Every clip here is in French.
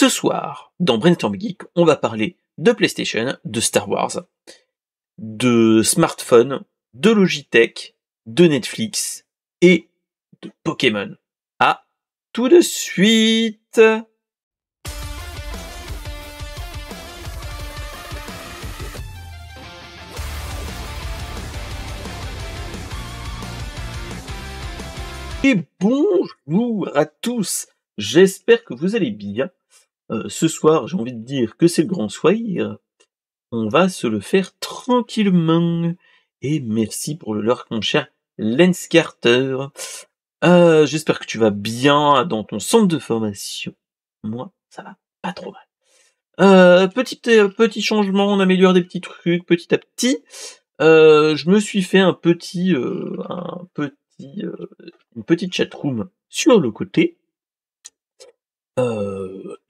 Ce soir, dans Brainstorm Geek, on va parler de PlayStation, de Star Wars, de smartphone, de Logitech, de Netflix et de Pokémon. À tout de suite! Et bonjour à tous, j'espère que vous allez bien. Ce soir, j'ai envie de dire que c'est le grand soir. On va se le faire tranquillement. Et merci pour le leurre, mon cher Lens Carter. J'espère que tu vas bien dans ton centre de formation. Moi, ça va pas trop mal. Petit changement, on améliore des petits trucs petit à petit. Je me suis fait une petite chatroom sur le côté.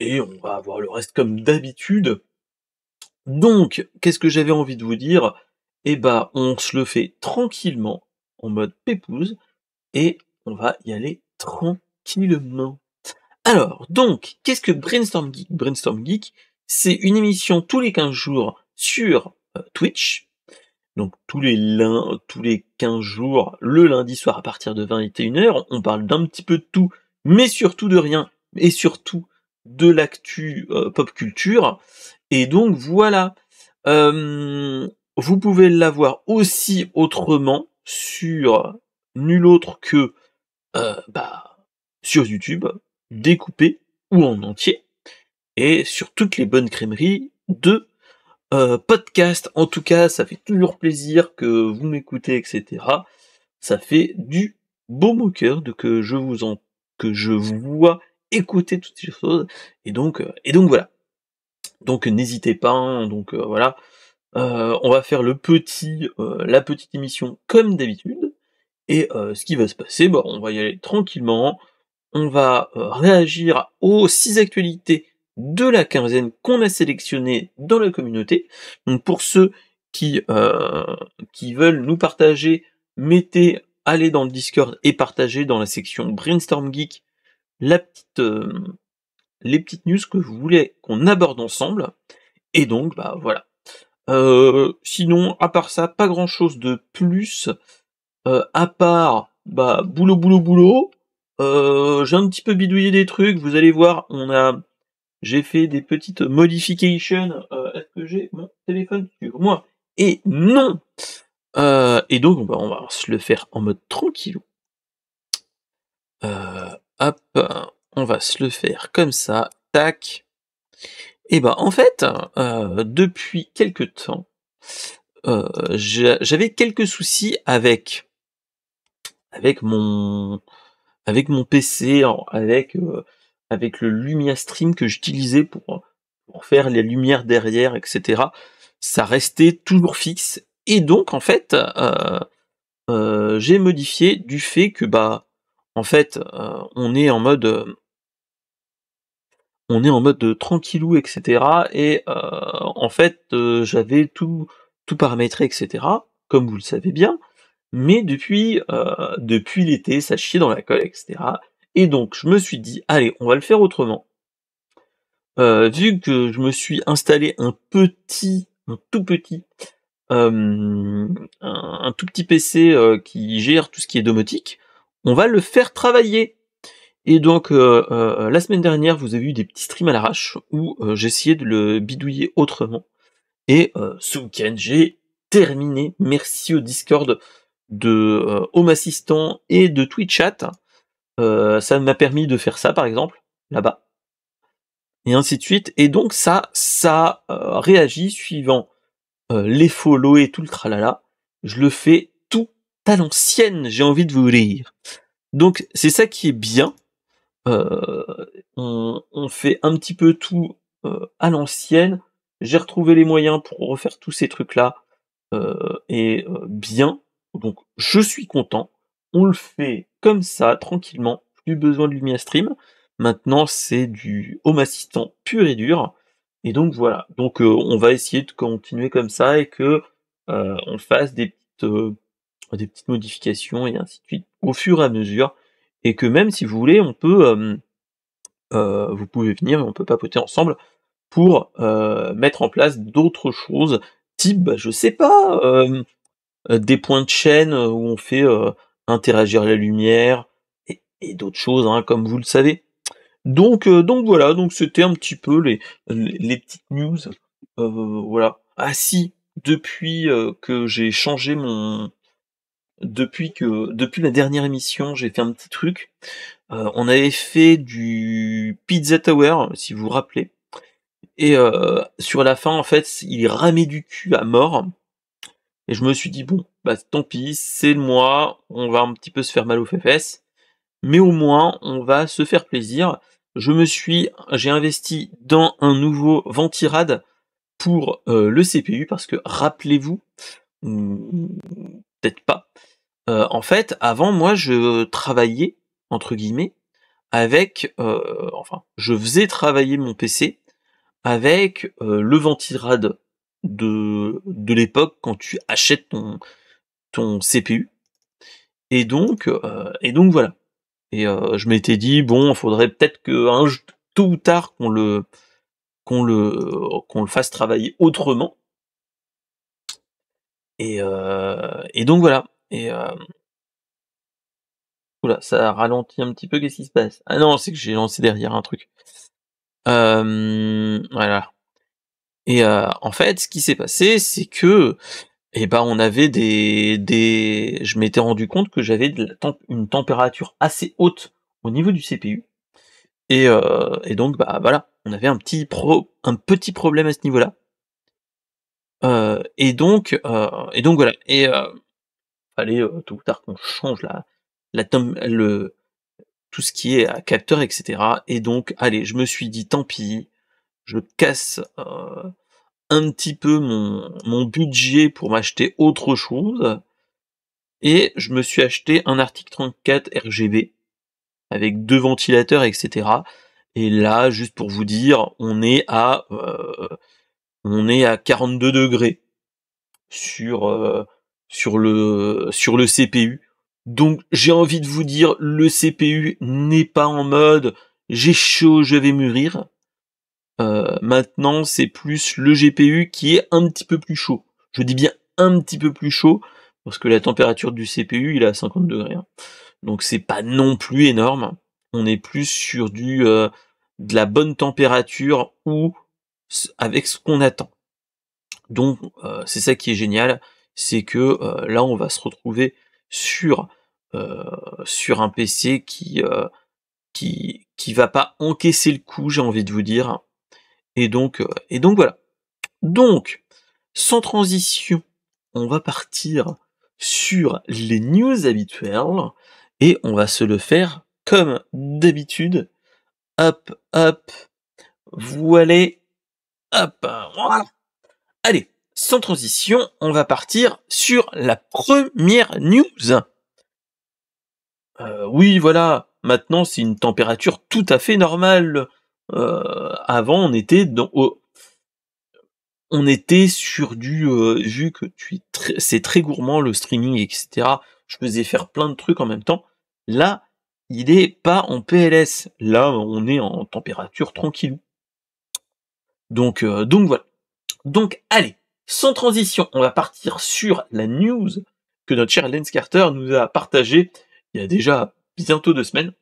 Et on va avoir le reste comme d'habitude. Donc, qu'est-ce que j'avais envie de vous dire? Eh ben, on se le fait tranquillement, en mode pépouze, et on va y aller tranquillement. Alors, donc, qu'est-ce que Brainstorm Geek? Brainstorm Geek, c'est une émission tous les 15 jours sur Twitch. Donc tous les 15 jours, le lundi soir à partir de 21h, on parle d'un petit peu de tout, mais surtout de rien, et surtout de l'actu pop culture. Et donc voilà. Vous pouvez l'avoir aussi autrement sur nul autre que sur YouTube, découpé ou en entier, et sur toutes les bonnes crèmeries de podcast. En tout cas, ça fait toujours plaisir que vous m'écoutez, etc. Ça fait du beau au cœur que je vous vois écouter toutes ces choses. Et donc voilà. Donc n'hésitez pas. Voilà. On va faire la petite émission comme d'habitude. Et ce qui va se passer, on va y aller tranquillement. On va réagir aux 6 actualités de la quinzaine qu'on a sélectionnées dans la communauté. Donc pour ceux qui veulent nous partager, allez dans le Discord et partagez dans la section Brainstorm Geek les petites news que vous voulez qu'on aborde ensemble. Et donc voilà. Sinon, à part ça, pas grand chose de plus, à part boulot. J'ai un petit peu bidouillé des trucs, vous allez voir, j'ai fait des petites modifications. Est-ce que j'ai mon téléphone sur moi? Et non. Et donc on va se le faire en mode tranquillou. Hop, on va se le faire comme ça, tac. Et en fait, depuis quelque temps, j'avais quelques soucis avec mon PC, avec le Lumia Stream que j'utilisais pour faire les lumières derrière, etc. Ça restait toujours fixe. Et donc, en fait, j'ai modifié du fait que, on est en mode tranquillou, etc. Et en fait, j'avais tout paramétré, etc. Comme vous le savez bien. Mais depuis l'été, ça chiait dans la colle, etc. Et donc, je me suis dit, allez, on va le faire autrement. Vu que je me suis installé un tout petit PC qui gère tout ce qui est domotique, on va le faire travailler. Et donc, la semaine dernière, vous avez eu des petits streams à l'arrache où j'essayais de le bidouiller autrement. Et ce week-end, j'ai terminé. Merci au Discord de Home Assistant et de Twitch Chat. Ça m'a permis de faire ça, par exemple, là-bas. Et ainsi de suite. Et donc ça réagit suivant les follow et tout le tralala. Je le fais tout à l'ancienne, j'ai envie de vous dire. Donc c'est ça qui est bien. On fait un petit peu tout à l'ancienne. J'ai retrouvé les moyens pour refaire tous ces trucs-là bien. Donc je suis content. On le fait comme ça, tranquillement. Plus besoin de Lumia Stream. Maintenant, c'est du Home Assistant pur et dur. Et donc voilà. Donc on va essayer de continuer comme ça et que on fasse des petites modifications et ainsi de suite au fur et à mesure. Et que même si vous voulez, on peut vous pouvez venir et on peut papoter ensemble pour mettre en place d'autres choses, type, bah, je sais pas, des points de chaîne où on fait interagir la lumière et d'autres choses, hein, comme vous le savez. Donc voilà, donc c'était un petit peu les petites news, voilà. Ah si, depuis que j'ai changé depuis la dernière émission, j'ai fait un petit truc. On avait fait du Pizza Tower, si vous vous rappelez, et sur la fin, en fait, il ramait du cul à mort, et je me suis dit: «Bon, bah, tant pis, c'est le mois, on va un petit peu se faire mal aux fesses, mais au moins on va se faire plaisir». J'ai investi dans un nouveau Ventirad pour le CPU parce que rappelez-vous, ou peut-être pas, en fait, avant moi je travaillais, entre guillemets, avec, enfin, je faisais travailler mon PC avec, le Ventirad de l'époque quand tu achètes ton CPU, et donc voilà. Et je m'étais dit: «Bon, il faudrait peut-être que tôt ou tard qu'on le fasse travailler autrement», et donc voilà. Et ouh ça ralentit un petit peu, qu'est-ce qui se passe? Ah non, c'est que j'ai lancé derrière un truc. Voilà. Et en fait, ce qui s'est passé, c'est que, et ben, on avait des je m'étais rendu compte que j'avais une température assez haute au niveau du CPU, et donc bah, voilà, on avait un petit problème à ce niveau-là. Et donc voilà, fallait, tôt ou tard qu'on change la tem le tout ce qui est, capteur et cetera, et donc allez, je me suis dit: «Tant pis, je casse, un petit peu mon budget pour m'acheter autre chose», et je me suis acheté un Arctic 34 RGB avec 2 ventilateurs et cetera, et là, juste pour vous dire, on est à 42 degrés sur le CPU. Donc j'ai envie de vous dire, le CPU n'est pas en mode j'ai chaud, je vais mûrir. Maintenant, c'est plus le GPU qui est un petit peu plus chaud. Je dis bien un petit peu plus chaud, parce que la température du CPU, il est à 50 degrés, hein. Donc c'est pas non plus énorme. On est plus sur de la bonne température, ou avec ce qu'on attend. Donc c'est ça qui est génial, c'est que là on va se retrouver sur, heu, sur un PC qui va pas encaisser le coup, j'ai envie de vous dire. Et donc voilà. Donc, sans transition, on va partir sur les news habituelles, et on va se le faire comme d'habitude. Hop, hop, voilà, hop, voilà. Allez, sans transition, on va partir sur la première news. Oui, voilà, maintenant c'est une température tout à fait normale. Avant on était sur vu que c'est très gourmand le streaming et cetera, je faisais faire plein de trucs en même temps. Là, il est pas en PLS, là on est en température tranquillou. Donc voilà. Donc allez, sans transition, on va partir sur la news que notre cher Lance Carter nous a partagée il y a déjà bientôt 2 semaines,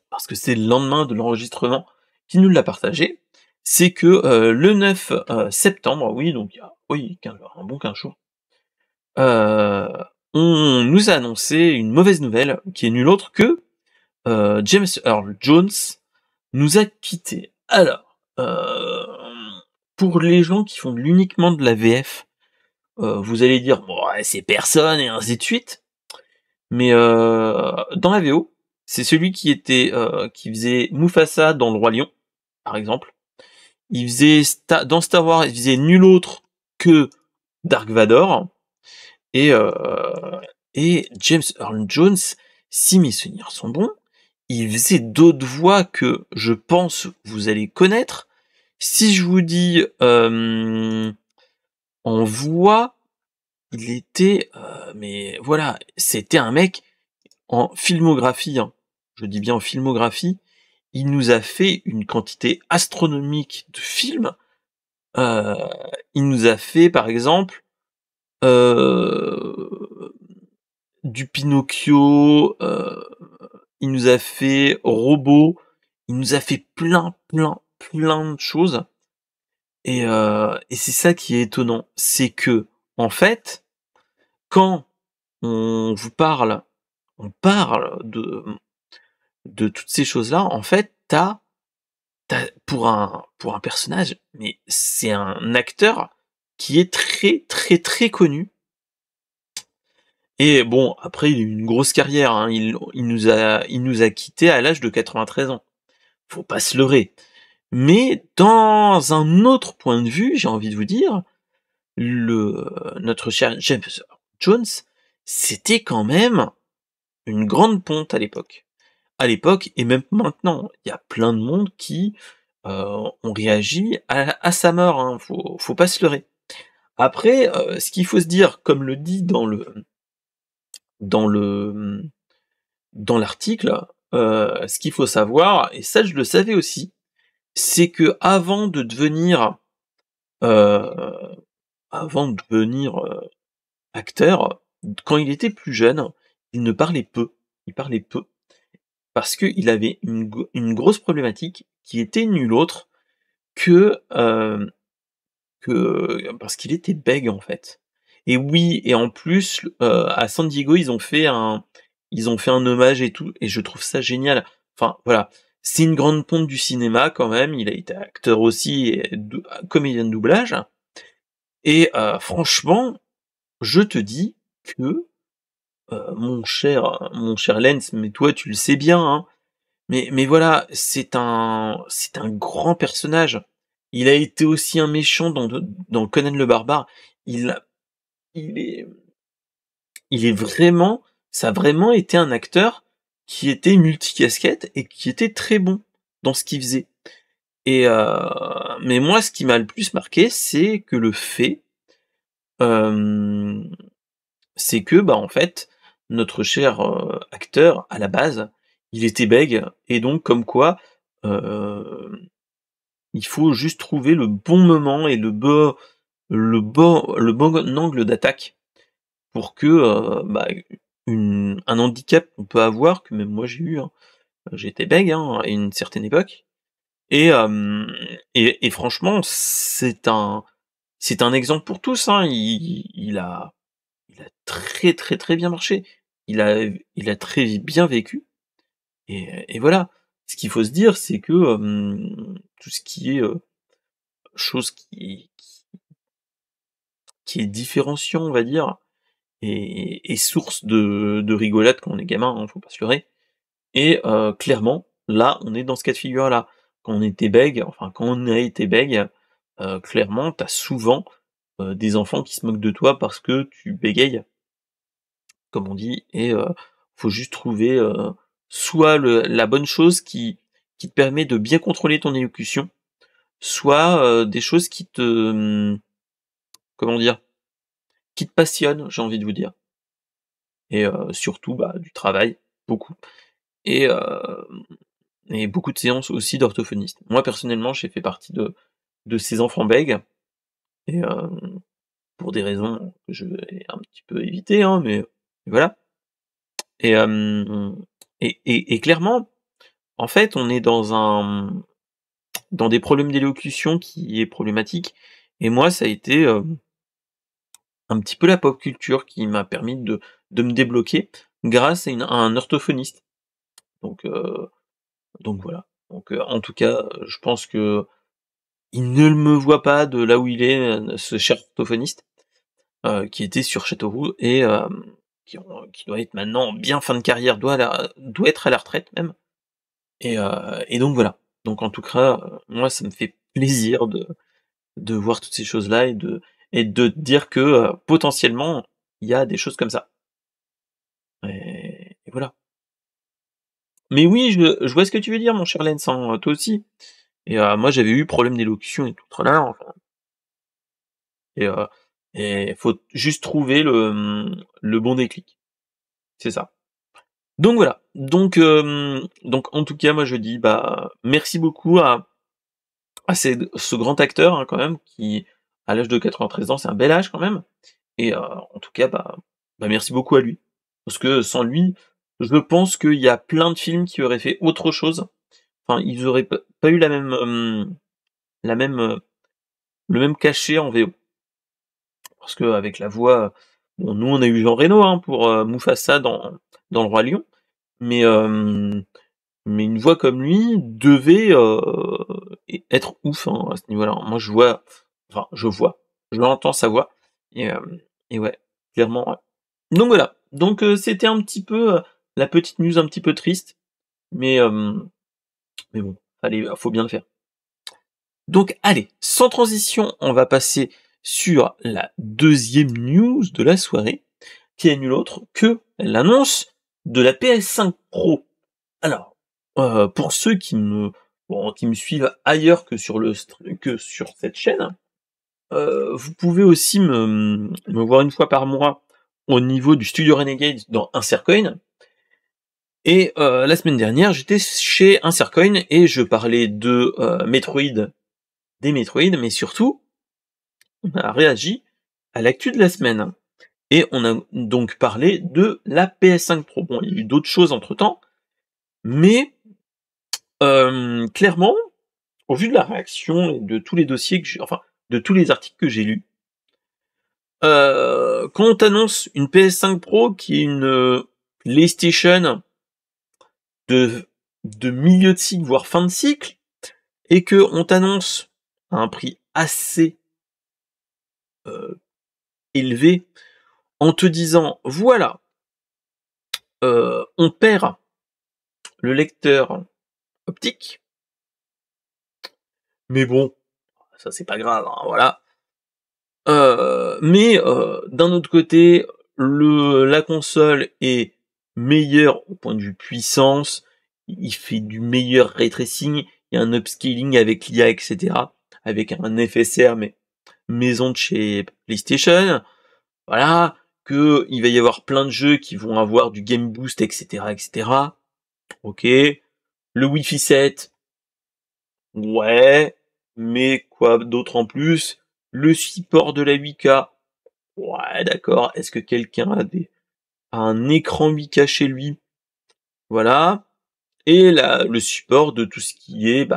parce que c'est le lendemain de l'enregistrement qu'il nous l'a partagé. C'est que le 9 septembre, oui, donc il y a un bon 15 jours, euh, on nous a annoncé une mauvaise nouvelle qui est nulle autre que James Earl Jones nous a quittés. Alors, pour les gens qui font uniquement de la VF, vous allez dire bon, ouais, c'est personne et ainsi de suite, mais dans la VO, c'est celui qui faisait Mufasa dans Le Roi Lion, par exemple. Il faisait dans Star Wars, il faisait nul autre que Dark Vador, et James Earl Jones, si mes souvenirs sont bons, il faisait d'autres voix que je pense vous allez connaître. Si je vous dis en voix, il était, mais voilà, c'était un mec en filmographie, hein, je dis bien en filmographie, il nous a fait une quantité astronomique de films. Heu, il nous a fait, par exemple, heu, du Pinocchio, il nous a fait Robot, il nous a fait plein, plein, plein de choses et c'est ça qui est étonnant. C'est que, en fait, quand on parle de toutes ces choses-là, en fait, pour un personnage, mais c'est un acteur qui est très, très, très connu et bon, après il a eu une grosse carrière, hein. Il nous a quittés à l'âge de 93 ans. Faut pas se leurrer. Mais dans un autre point de vue, j'ai envie de vous dire, notre cher James Earl Jones, c'était quand même une grande ponte à l'époque. À l'époque et même maintenant, il y a plein de monde qui, ont réagi à sa mort, hein, faut pas se leurrer. Après, ce qu'il faut se dire, comme le dit dans le, mmh, dans l'article, ce qu'il faut savoir et ça je le savais aussi, c'est qu'avant de devenir, heu, avant de devenir, acteur, quand il était plus jeune, il ne parlait peu. Il parlait peu parce qu'il avait une grosse problématique qui était nulle autre que parce qu'il était bègue, en fait. Et oui et en plus, à San Diego, ils ont fait un hommage et tout et je trouve ça génial. Enfin, voilà, c'est une grande ponte du cinéma quand même, il a été acteur aussi et comédien de doublage et franchement, je te dis que, mon cher Lens, mais toi tu le sais bien, hein, mais voilà, c'est un grand personnage. Il a été aussi un méchant dans Conan le Barbare. Il a il est il est vraiment ça a vraiment été un acteur qui était multicasquette et qui était très bon dans ce qu'il faisait et mais moi, ce qui m'a le plus marqué, c'est que le fait, hem, c'est que, bah, en fait, notre cher, acteur, à la base, il était bègue et donc comme quoi, hem il faut juste trouver le bon moment et le bon angle d'attaque pour que, bah, un handicap qu'on peut avoir, que même moi j'ai eu, hein, j'étais bègue, hein, à une certaine époque et et franchement c'est un exemple pour tous, hein. Il a très, très, très bien marché. Il a très bien vécu et voilà. Ce qu'il faut se dire, c'est que, tout ce qui est, chose qui est différenciant, on va dire, et source de rigolade quand on est gamin, hein, faut pas se leurrer. Et clairement, là, on est dans ce cas de figure-là. Quand on était bègue, enfin quand on a été bègue, clairement, tu as souvent, des enfants qui se moquent de toi parce que tu bégayes, comme on dit, et faut juste trouver, soit la bonne chose qui te permet de bien contrôler ton élocution, soit, des choses comment dire? Qui te passionnent, j'ai envie de vous dire. Et surtout, bah, du travail, beaucoup et et beaucoup de séances aussi d'orthophoniste. Moi, personnellement, j'ai fait partie de ces enfants bègues et pour des raisons que je vais un petit peu éviter, hein, mais voilà et et clairement, en fait, on est dans des problèmes d'élocution qui est problématique et moi, ça a été, un petit peu la pop culture qui m'a permis de me débloquer grâce à un orthophoniste. Donc heu Donc voilà. Donc en tout cas, je pense que il ne me voit pas de là où il est, ce cher orthophoniste, qui était sur Châteauroux et qui doit être maintenant bien fin de carrière, doit être à la retraite même et donc voilà. Donc en tout cas, moi ça me fait plaisir de voir toutes ces choses-là et de dire que, potentiellement, il y a des choses comme ça et voilà. Mais oui, je vois ce que tu veux dire mon cher Lens, hein, toi aussi et moi j'avais eu problème d'élocution et tout tralala, enfin et faut juste trouver le bon déclic. C'est ça. Donc voilà. Donc en tout cas, moi je dis bah merci beaucoup à ce grand acteur hein, quand même qui à l'âge de 93 ans, c'est un bel âge quand même. Et en tout cas, bah merci beaucoup à lui. Parce que sans lui, je pense qu'il y a plein de films qui auraient fait autre chose. Enfin, ils auraient pas eu la même, le même cachet en VO. Parce qu'avec la voix, bon, nous on a eu Jean Reno hein, pour Mufasa dans Le Roi Lion, mais mais une voix comme lui devait être ouf hein, à ce niveau-là. Moi je l'entends sa voix et, et ouais, clairement. Ouais. Donc voilà. Donc c'était un petit peu la petite news un petit peu triste, mais bon, faut bien le faire. Donc allez, sans transition, on va passer sur la deuxième news de la soirée, qui est nulle autre que l'annonce de la PS5 Pro. Alors, pour ceux qui me suivent ailleurs que que sur cette chaîne, vous pouvez aussi me voir une fois par mois au niveau du Studio Renegade dans Insercoin. Et la semaine dernière, j'étais chez Insercoin et je parlais de des Metroid, mais surtout, on a réagi à l'actu de la semaine. Et on a donc parlé de la PS5 Pro. Bon, il y a eu d'autres choses entre temps, mais clairement, au vu de la réaction et de tous les dossiers de tous les articles que j'ai lus, quand on t'annonce une PS5 Pro qui est une PlayStation de, de milieu de cycle, voire fin de cycle, et que on t'annonce à un prix assez élevé, en te disant, voilà, on perd le lecteur optique, mais bon, ça c'est pas grave, hein, voilà. Mais d'un autre côté, la console est meilleure au point de vue puissance, il fait du meilleur ray tracing, il y a un upscaling avec l'IA, etc. Avec un FSR, mais maison de chez PlayStation. Voilà, que il va y avoir plein de jeux qui vont avoir du Game Boost, etc., etc. Ok. Le Wi-Fi 7, ouais, mais quoi d'autre en plus? Le support de la 8K, ouais, d'accord. Est-ce que quelqu'un a un écran 8K chez lui? Voilà. Et le support de tout ce qui est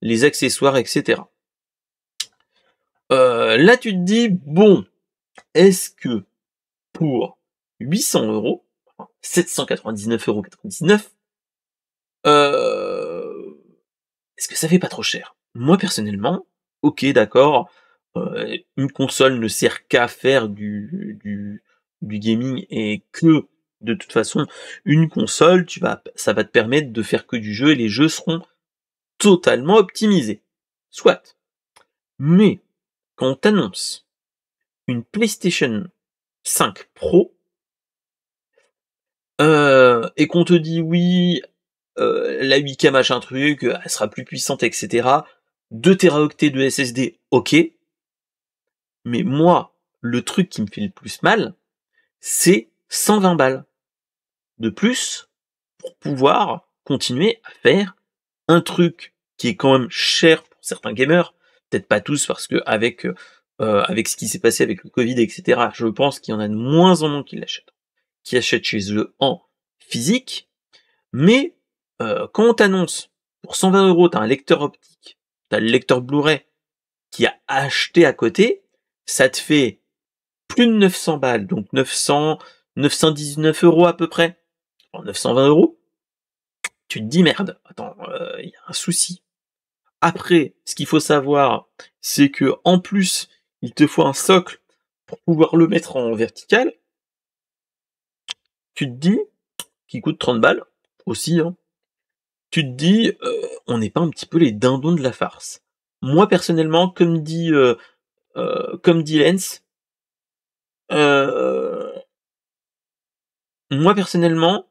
les accessoires, etc. Là, tu te dis, bon, est-ce que pour 800 €, 799,99 €, est-ce que ça fait pas trop cher? Moi, personnellement, ok, d'accord, une console ne sert qu'à faire du gaming et que, de toute façon, une console, ça va te permettre de faire que du jeu et les jeux seront totalement optimisés. Soit. Mais, quand on t'annonce une PlayStation 5 Pro, et qu'on te dit oui, la 8K machin truc, elle sera plus puissante, etc. 2 téraoctets de SSD, ok. Mais moi, le truc qui me fait le plus mal, c'est 120 balles de plus pour pouvoir continuer à faire un truc qui est quand même cher pour certains gamers, peut-être pas tous parce que avec ce qui s'est passé avec le Covid, etc., je pense qu'il y en a de moins en moins qui achètent chez eux en physique, mais quand on t'annonce pour 120 €, t'as un lecteur optique, t'as le lecteur Blu-ray qui a acheté à côté, ça te fait plus de 900 balles, donc 919 € à peu près, 920 €. Tu te dis merde, attends, il y a un souci. Après, ce qu'il faut savoir, c'est que en plus, il te faut un socle pour pouvoir le mettre en vertical. Tu te dis, qui coûte 30 balles aussi, hein. Tu te dis, on n'est pas un petit peu les dindons de la farce. Moi personnellement, comme dit Lens, euh, moi personnellement,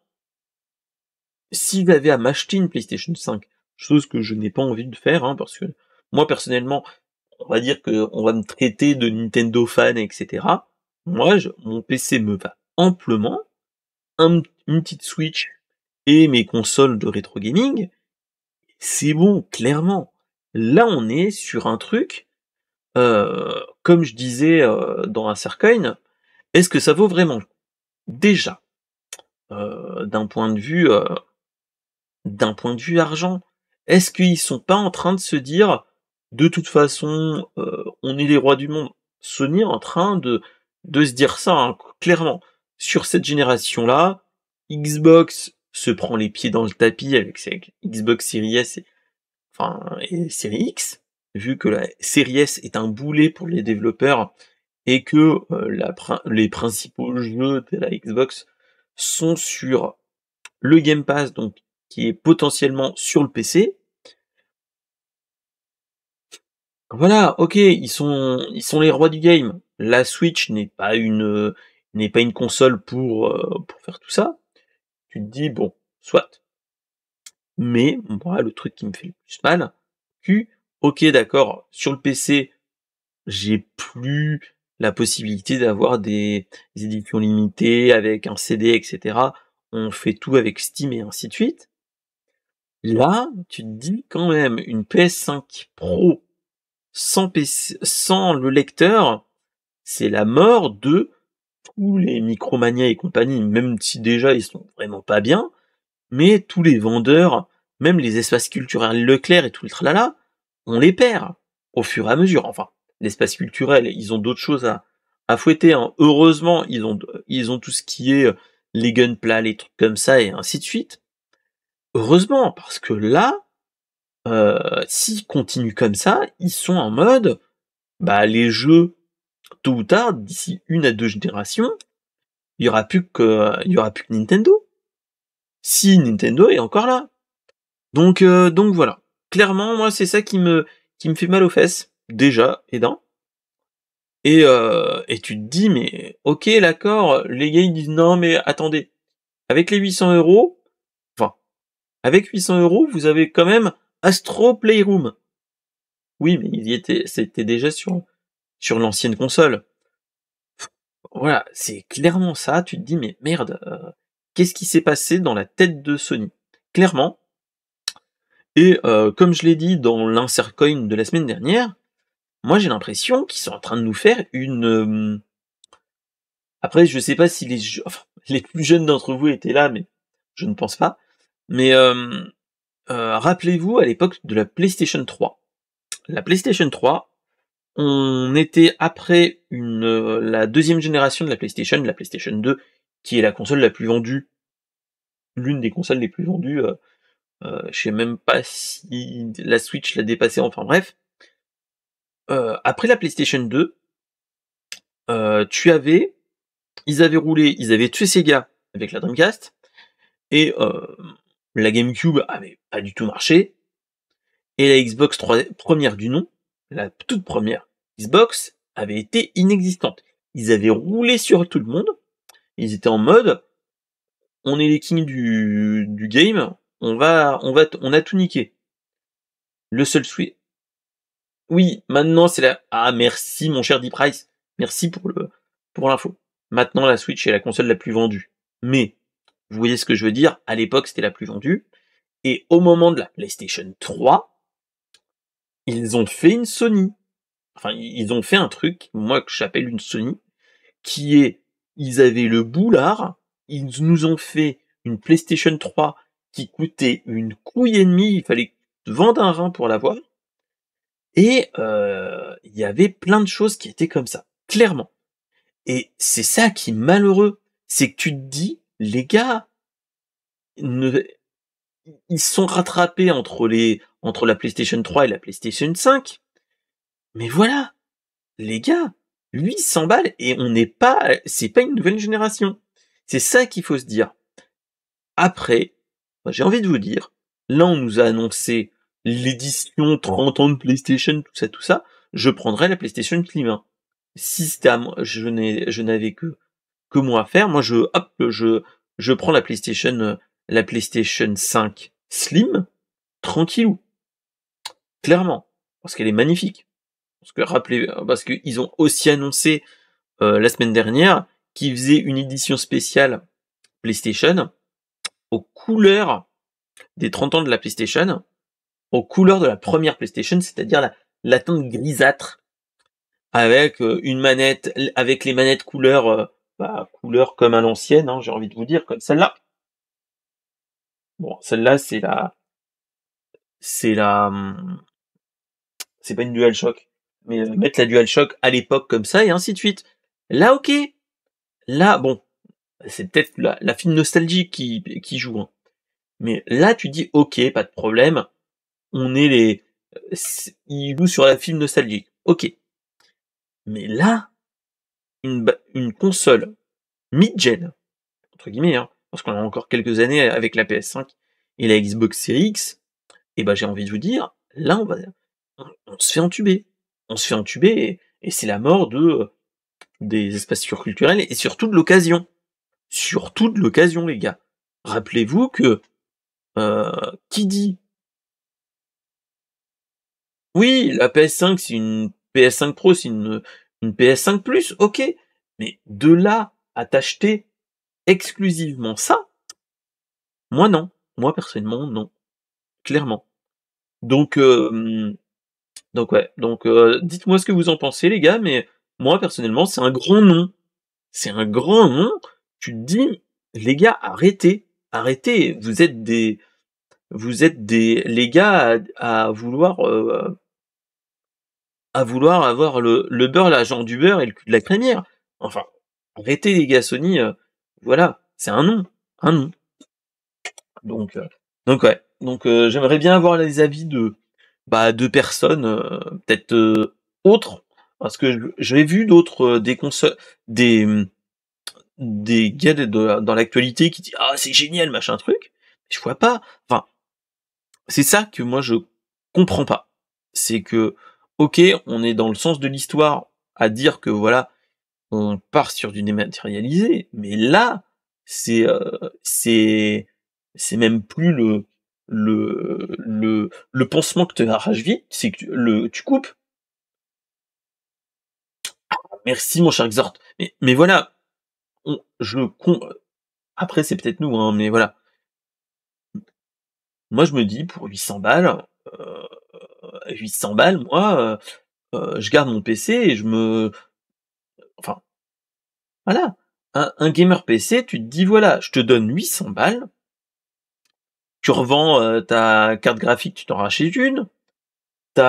s'il avait à m'acheter une PlayStation 5, chose que je n'ai pas envie de faire, hein, parce que moi personnellement, on va dire que on va me traiter de Nintendo fan, etc. Moi, mon PC me va amplement. une petite Switch et mes consoles de rétro gaming, c'est bon, clairement. Là, on est sur un truc, comme je disais dans Acercoin, est-ce que ça vaut vraiment le coup? Déjà, d'un point de vue argent, est-ce qu'ils sont pas en train de se dire, de toute façon, on est les rois du monde? Sony est en train de se dire ça, hein, clairement. Sur cette génération-là, Xbox se prend les pieds dans le tapis avec sa Xbox Series S et Series X, vu que la Series S est un boulet pour les développeurs et que les principaux jeux de la Xbox sont sur le Game Pass, donc qui est potentiellement sur le PC. Voilà, ok, ils sont les rois du game. La Switch n'est pas une console pour faire tout ça. Tu te dis bon, soit. Mais moi, le truc qui me fait le plus mal, ok, d'accord, sur le PC, j'ai plus la possibilité d'avoir des éditions limitées avec un CD, etc. On fait tout avec Steam et ainsi de suite. Là, tu te dis quand même, une PS5 Pro sans PC, sans le lecteur, c'est la mort de tous les Micromania et compagnie, même si déjà ils sont vraiment pas bien, mais tous les vendeurs, même les espaces culturels Leclerc et tout le tralala, on les perd au fur et à mesure. Enfin, l'espace culturel, ils ont d'autres choses à fouetter, hein. Heureusement, ils ont tout ce qui est les Gunpla, les trucs comme ça et ainsi de suite. Heureusement, parce que là, s'ils continuent comme ça, ils sont en mode, bah les jeux, tôt ou tard, d'ici 1 à 2 générations, il y aura plus que Nintendo. Si Nintendo est encore là. Donc voilà. Clairement, moi, c'est ça qui me fait mal aux fesses, déjà, et tu te dis, mais ok, d'accord, les gars, ils disent, non, mais attendez, avec les 800 €, enfin, avec 800 €, vous avez quand même Astro Playroom. Oui, mais c'était déjà sur l'ancienne console. Voilà, c'est clairement ça, tu te dis, mais merde, qu'est-ce qui s'est passé dans la tête de Sony? Clairement. Et comme je l'ai dit dans l'insercoin de la semaine dernière, moi j'ai l'impression qu'ils sont en train de nous faire une... Après, je sais pas si les plus jeunes d'entre vous étaient là, mais je ne pense pas. Mais rappelez-vous à l'époque de la PlayStation 3. La PlayStation 3, on était après la deuxième génération de la PlayStation 2, qui est la console la plus vendue, l'une des consoles les plus vendues. Je sais même pas si la Switch l'a dépassé, enfin bref. Après la PlayStation 2, ils avaient tué Sega avec la Dreamcast, et la GameCube avait pas du tout marché, et la Xbox première du nom, la toute première Xbox, avait été inexistante. Ils avaient roulé sur tout le monde, ils étaient en mode, on est les kings du game, on a tout niqué. Le seul Switch. Oui, maintenant c'est ah, merci mon cher D-Price. Merci pour l'info. Maintenant la Switch est la console la plus vendue. Mais, vous voyez ce que je veux dire, à l'époque c'était la plus vendue. Et au moment de la PlayStation 3, ils ont fait une Sony. Enfin, ils ont fait un truc, moi que j'appelle une Sony, qui est, ils avaient le boulard, ils nous ont fait une PlayStation 3 qui coûtait une couille et demie, il fallait vendre un rein pour l'avoir. Et il y avait plein de choses qui étaient comme ça, clairement. Et c'est ça qui est malheureux, c'est que tu te dis, les gars, ils sont rattrapés entre la PlayStation 3 et la PlayStation 5. Mais voilà, les gars, 800 balles et c'est pas une nouvelle génération. C'est ça qu'il faut se dire. Après, j'ai envie de vous dire, là on nous a annoncé l'édition 30 ans de PlayStation, tout ça, je prendrais la PlayStation Slim 1. Si c'était à moi, je n'avais que moi à faire, moi je prends la PlayStation 5 Slim, tranquillou. Clairement. Parce qu'elle est magnifique. Parce qu'ils ont aussi annoncé la semaine dernière qu'ils faisaient une édition spéciale PlayStation, aux couleurs des 30 ans de la PlayStation, aux couleurs de la première PlayStation, c'est-à-dire la teinte grisâtre, avec une manette, avec les manettes couleur, couleur comme à l'ancienne, hein, j'ai envie de vous dire, comme celle-là. Bon, celle-là, c'est la, c'est pas une DualShock, mais mettre la DualShock à l'époque comme ça et ainsi de suite. Là, ok. Là, bon, c'est peut-être la fine nostalgie qui joue, hein. Mais là, tu dis, ok, pas de problème. On est il joue sur la film nostalgique. Ok. Mais là, une console mid-gen, entre guillemets, hein, parce qu'on a encore quelques années avec la PS5 et la Xbox Series X, et ben j'ai envie de vous dire, là on se fait entuber. On se fait entuber et c'est la mort des espaces surculturels et surtout de l'occasion. Surtout de l'occasion, les gars. Rappelez-vous que qui dit oui, la PS5 c'est une PS5 Pro, c'est une PS5 Plus, ok. Mais de là à t'acheter exclusivement ça, moi non. Moi personnellement non. Clairement. Donc ouais. Donc dites-moi ce que vous en pensez les gars, mais moi personnellement c'est un grand non. C'est un grand non. Tu te dis les gars arrêtez, arrêtez. Vous êtes des les gars à vouloir avoir le beurre, l'argent du beurre et le cul de la crémière. Enfin, arrêtez les gars, Sony, voilà, c'est un non, un non. Donc, ouais, donc j'aimerais bien avoir les avis de personnes peut-être autres, parce que j'ai vu d'autres des consoles, des gars dans l'actualité qui disent ah c'est génial machin truc. Je vois pas. Enfin, c'est ça que moi je comprends pas. C'est que ok, on est dans le sens de l'histoire à dire que voilà, on part sur du dématérialisé, mais là, c'est c'est même plus le pansement que tu arraches vite, c'est que tu coupes. Merci mon cher Exhort. Mais voilà, après c'est peut-être nous, hein, mais voilà. Moi je me dis pour 800 balles, 800 balles, moi, je garde mon PC et enfin, voilà. Un gamer PC, tu te dis voilà, je te donne 800 balles, tu revends ta carte graphique, tu t'en rachètes une, tu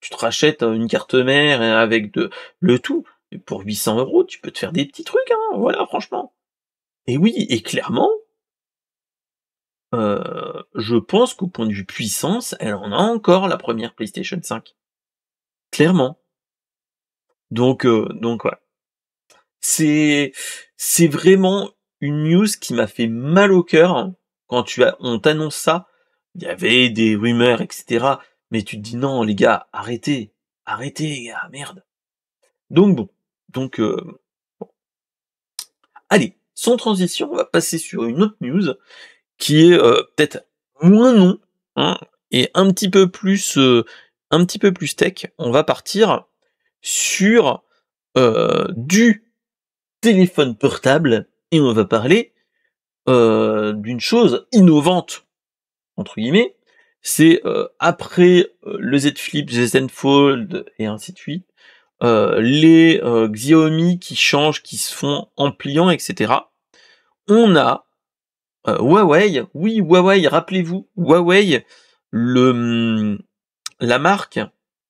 te rachètes une carte mère avec le tout. Et pour 800 euros, tu peux te faire des petits trucs, hein, voilà, franchement. Et oui, et clairement, je pense qu'au point de vue puissance, elle en a encore la première PlayStation 5. Clairement. Donc ouais. C'est vraiment une news qui m'a fait mal au cœur hein, quand on t'annonce ça. Il y avait des rumeurs, etc. Mais tu te dis non, les gars, arrêtez, arrêtez, les gars, merde. Donc bon, donc bon. Allez, sans transition, on va passer sur une autre news qui est peut-être moins non, hein, et un petit peu plus tech. On va partir sur du téléphone portable et on va parler d'une chose innovante entre guillemets. C'est après le Z Flip, le Z Fold et ainsi de suite, les Xiaomi qui changent, qui se font en pliant, etc. On a Huawei, oui Huawei, rappelez-vous, Huawei, le la marque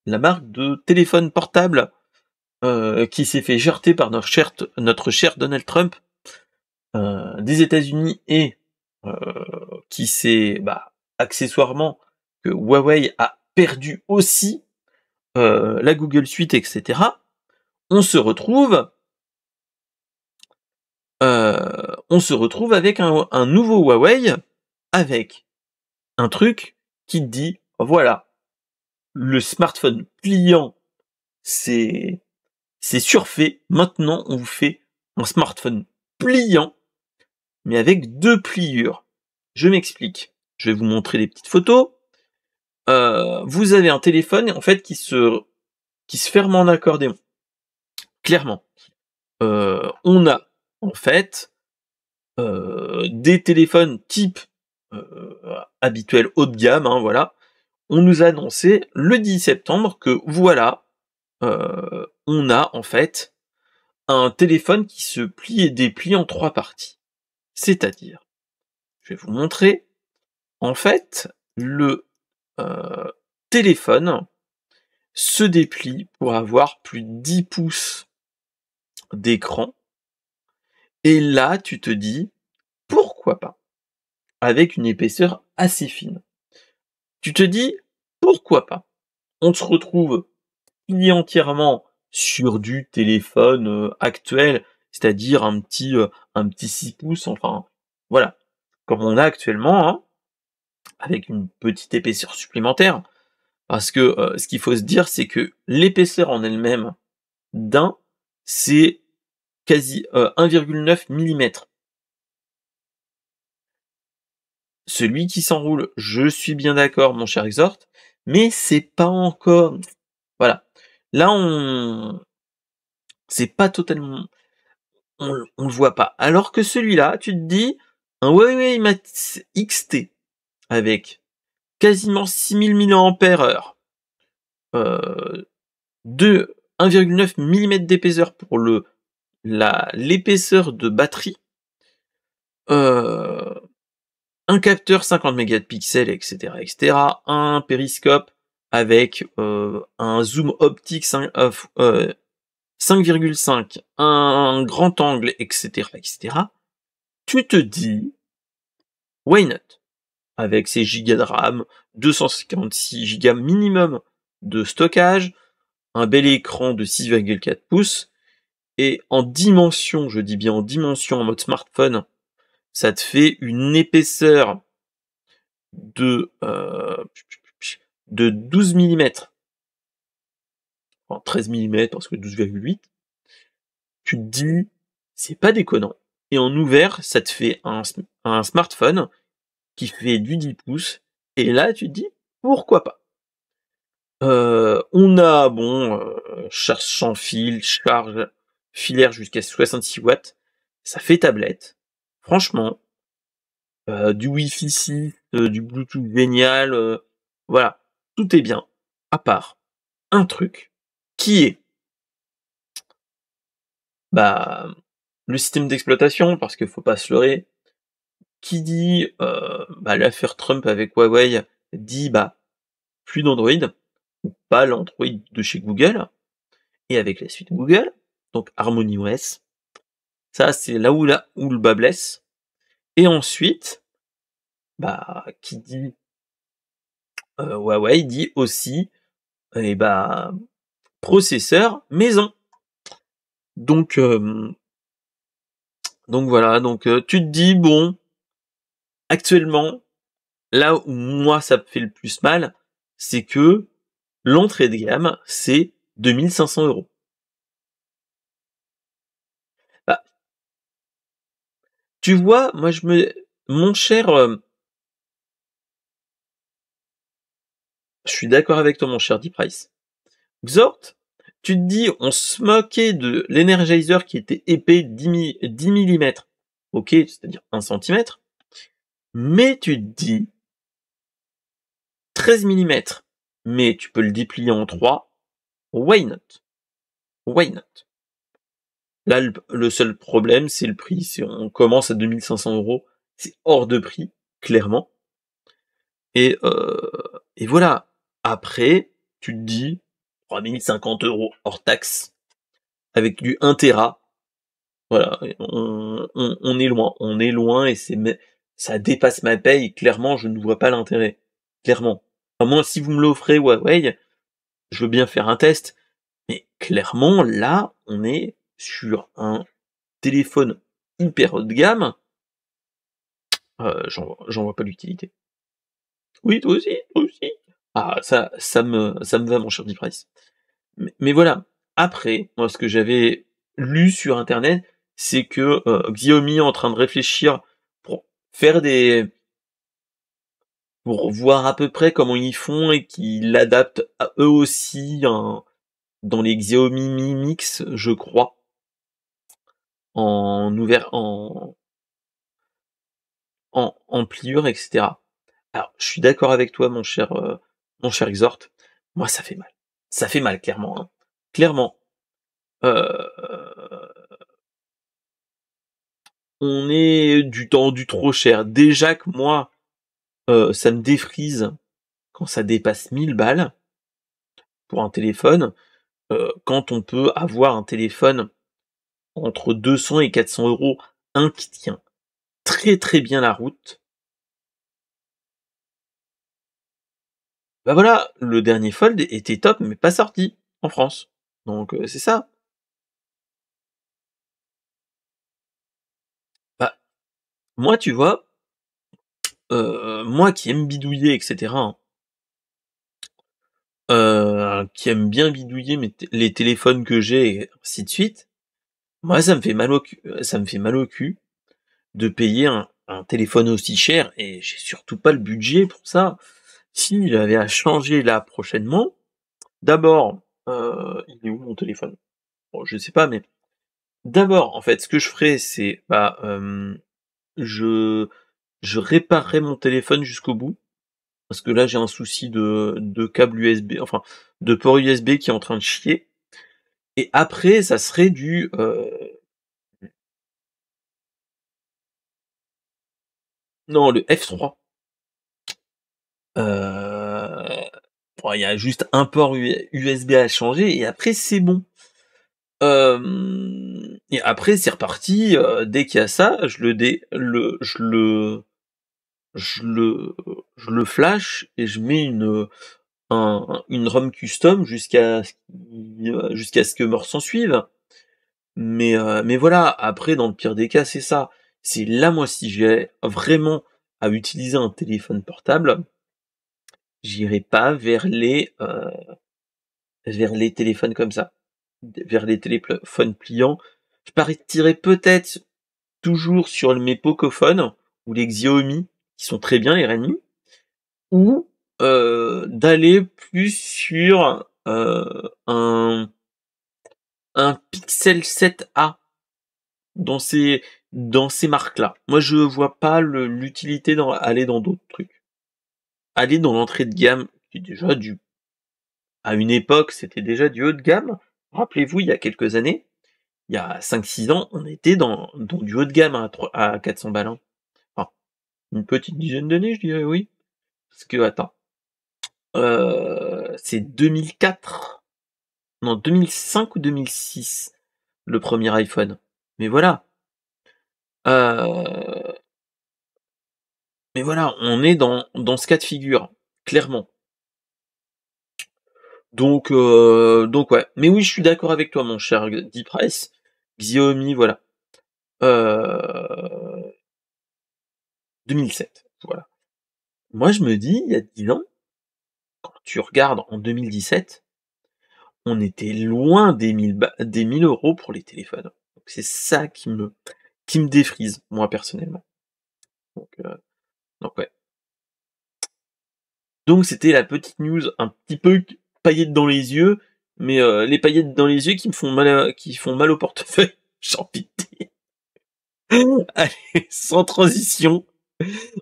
de téléphone portable qui s'est fait jarter par notre cher Donald Trump des États-Unis et qui s'est accessoirement que Huawei a perdu aussi la Google Suite, etc. On se retrouve avec un nouveau Huawei avec un truc qui te dit voilà, le smartphone pliant c'est surfait, maintenant on vous fait un smartphone pliant mais avec 2 pliures. Je m'explique. Je vais vous montrer des petites photos. Vous avez un téléphone en fait qui se ferme en accordéon. Clairement. On a en fait, des téléphones type habituel haut de gamme, hein, voilà, on nous a annoncé le 10 septembre que voilà, on a en fait un téléphone qui se plie et déplie en 3 parties. C'est-à-dire, je vais vous montrer, en fait, le téléphone se déplie pour avoir plus de 10 pouces d'écran, et là tu te dis: «Pourquoi pas?» avec une épaisseur assez fine. Tu te dis: «Pourquoi pas?» On se retrouve plié entièrement sur du téléphone, actuel, c'est-à-dire un petit 6 pouces, enfin, voilà, comme on a actuellement, hein, avec une petite épaisseur supplémentaire. Parce que, ce qu'il faut se dire, c'est que l'épaisseur en elle-même d'un, c'est quasi, 1,9 millimètres. Celui qui s'enroule, je suis bien d'accord, mon cher Exhort, mais c'est pas encore, voilà. Là, c'est pas totalement, on le voit pas. Alors que celui-là, tu te dis, un Huawei Mate XT avec quasiment 6000 mAh, de 1,9 millimètres d'épaisseur pour l'épaisseur de batterie, euh, un capteur 50 mégapixels, etc., un périscope avec un zoom optique 5,5, un grand angle, etc., tu te dis, why not? Avec ses gigas de RAM, 256 gigas minimum de stockage, un bel écran de 6,4 pouces, et en dimension, je dis bien en dimension en mode smartphone, ça te fait une épaisseur de, de 12 millimètres, enfin 13 millimètres parce que 12,8, tu te dis, c'est pas déconnant. Et en ouvert, ça te fait un smartphone qui fait du 10 pouces, et là tu te dis, pourquoi pas. On a, bon, charge sans fil, charge filaire jusqu'à 66 watts, ça fait tablette. Franchement, du Wi-Fi 6, du Bluetooth génial, voilà, tout est bien, à part un truc qui est, bah, le système d'exploitation, parce qu'il faut pas se leurrer. Qui dit, l'affaire Trump avec Huawei dit, plus d'Android, ou pas l'Android de chez Google, et avec la suite Google, donc HarmonyOS. Ça, c'est là où le bas blesse. Et ensuite, qui dit Huawei dit aussi, et processeur maison. Donc voilà, donc tu te dis, bon, actuellement, là où moi ça me fait le plus mal, c'est que l'entrée de gamme, c'est 2500 €. Bah, tu vois, moi mon cher, je suis d'accord avec toi, mon cher D-Price. Xort, tu te dis, on se moquait de l'Energizer qui était épais 10 millimètres, ok, c'est-à-dire 1 centimètre, mais tu te dis, 13 millimètres, mais tu peux le déplier en 3, why not? Why not? Là, le seul problème, c'est le prix. Si on commence à 2500 €, c'est hors de prix, clairement. Et voilà. Après, tu te dis, 3050 € hors taxe, avec du 1 Tera. Voilà, on est loin, et ça dépasse ma paye. Clairement, je ne vois pas l'intérêt. Clairement. Enfin, moi, si vous me l'offrez, Huawei, je veux bien faire un test. Mais clairement, là, on est sur un téléphone hyper haut de gamme, j'en vois pas l'utilité. Oui, toi aussi, toi aussi. Ah, ça me va, mon cher D-Price. Mais voilà. Après, moi, ce que j'avais lu sur internet, c'est que Xiaomi est en train de réfléchir pour faire pour voir à peu près comment ils font, et qu'ils l'adaptent à eux aussi, dans les Xiaomi Mi Mix, je crois. en en pliure, et cetera. Alors, je suis d'accord avec toi, mon cher Exhort. Moi, ça fait mal. Ça fait mal, clairement, hein. Clairement. Heu, on est du trop cher. Déjà que moi, ça me défrise quand ça dépasse 1000 balles pour un téléphone. Quand on peut avoir un téléphone entre 200 et 400 €, un qui tient très, très bien la route. Bah, voilà, le dernier Fold était top, mais pas sorti en France. Donc c'est ça. Bah, moi, tu vois, moi qui aime bidouiller, et cetera, hein, qui aime bien bidouiller les téléphones que j'ai et ainsi de suite, moi ça me fait mal au cul de payer un téléphone aussi cher et j'ai surtout pas le budget pour ça. S'il avait à changer là prochainement, d'abord, il est où mon téléphone? Bon, je sais pas, mais d'abord, en fait, ce que je ferais, c'est, bah, je je réparerai mon téléphone jusqu'au bout, parce que là, j'ai un souci de câble USB, enfin, de port USB qui est en train de chier. Et après, ça serait non, le F3. Bon, il y a juste un port USB à changer et après c'est bon. Et après c'est reparti, dès qu'il y a ça, je le dé je le flash et je mets une ROM custom jusqu'à ce que mort s'en suive. Mais voilà, après dans le pire des cas, c'est ça. C'est là, moi, si j'ai vraiment à utiliser un téléphone portable, j'irai pas vers les téléphones comme ça, vers les téléphones pliants. Je partirais peut-être toujours sur mes Pocophone ou les Xiaomi, qui sont très bien, les Redmi, ou d'aller plus sur un Pixel 7a dans ces marques-là. Moi, je vois pas l'utilité aller dans d'autres trucs. Aller dans l'entrée de gamme, qui est déjà à une époque, c'était déjà du haut de gamme. Rappelez-vous, il y a quelques années, il y a 5-6 ans, on était dans du haut de gamme à 400 balles, hein. Enfin, une petite dizaine d'années, je dirais, oui. Parce que, attends, c'est 2004, non, 2005 ou 2006, le premier iPhone. Mais voilà, euh, on est dans ce cas de figure, clairement. Donc ouais. Mais oui, je suis d'accord avec toi, mon cher D-Price. Xiaomi, voilà. 2007, voilà. Moi, je me dis, il y a 10 ans, quand tu regardes en 2017, on était loin des 1000 € pour les téléphones. Donc c'est ça qui me défrise, moi, personnellement. Donc, euh, donc ouais. Donc c'était la petite news un petit peu paillettes dans les yeux, mais les paillettes dans les yeux qui font mal au portefeuille. J'ai envie de dire. Allez, sans transition,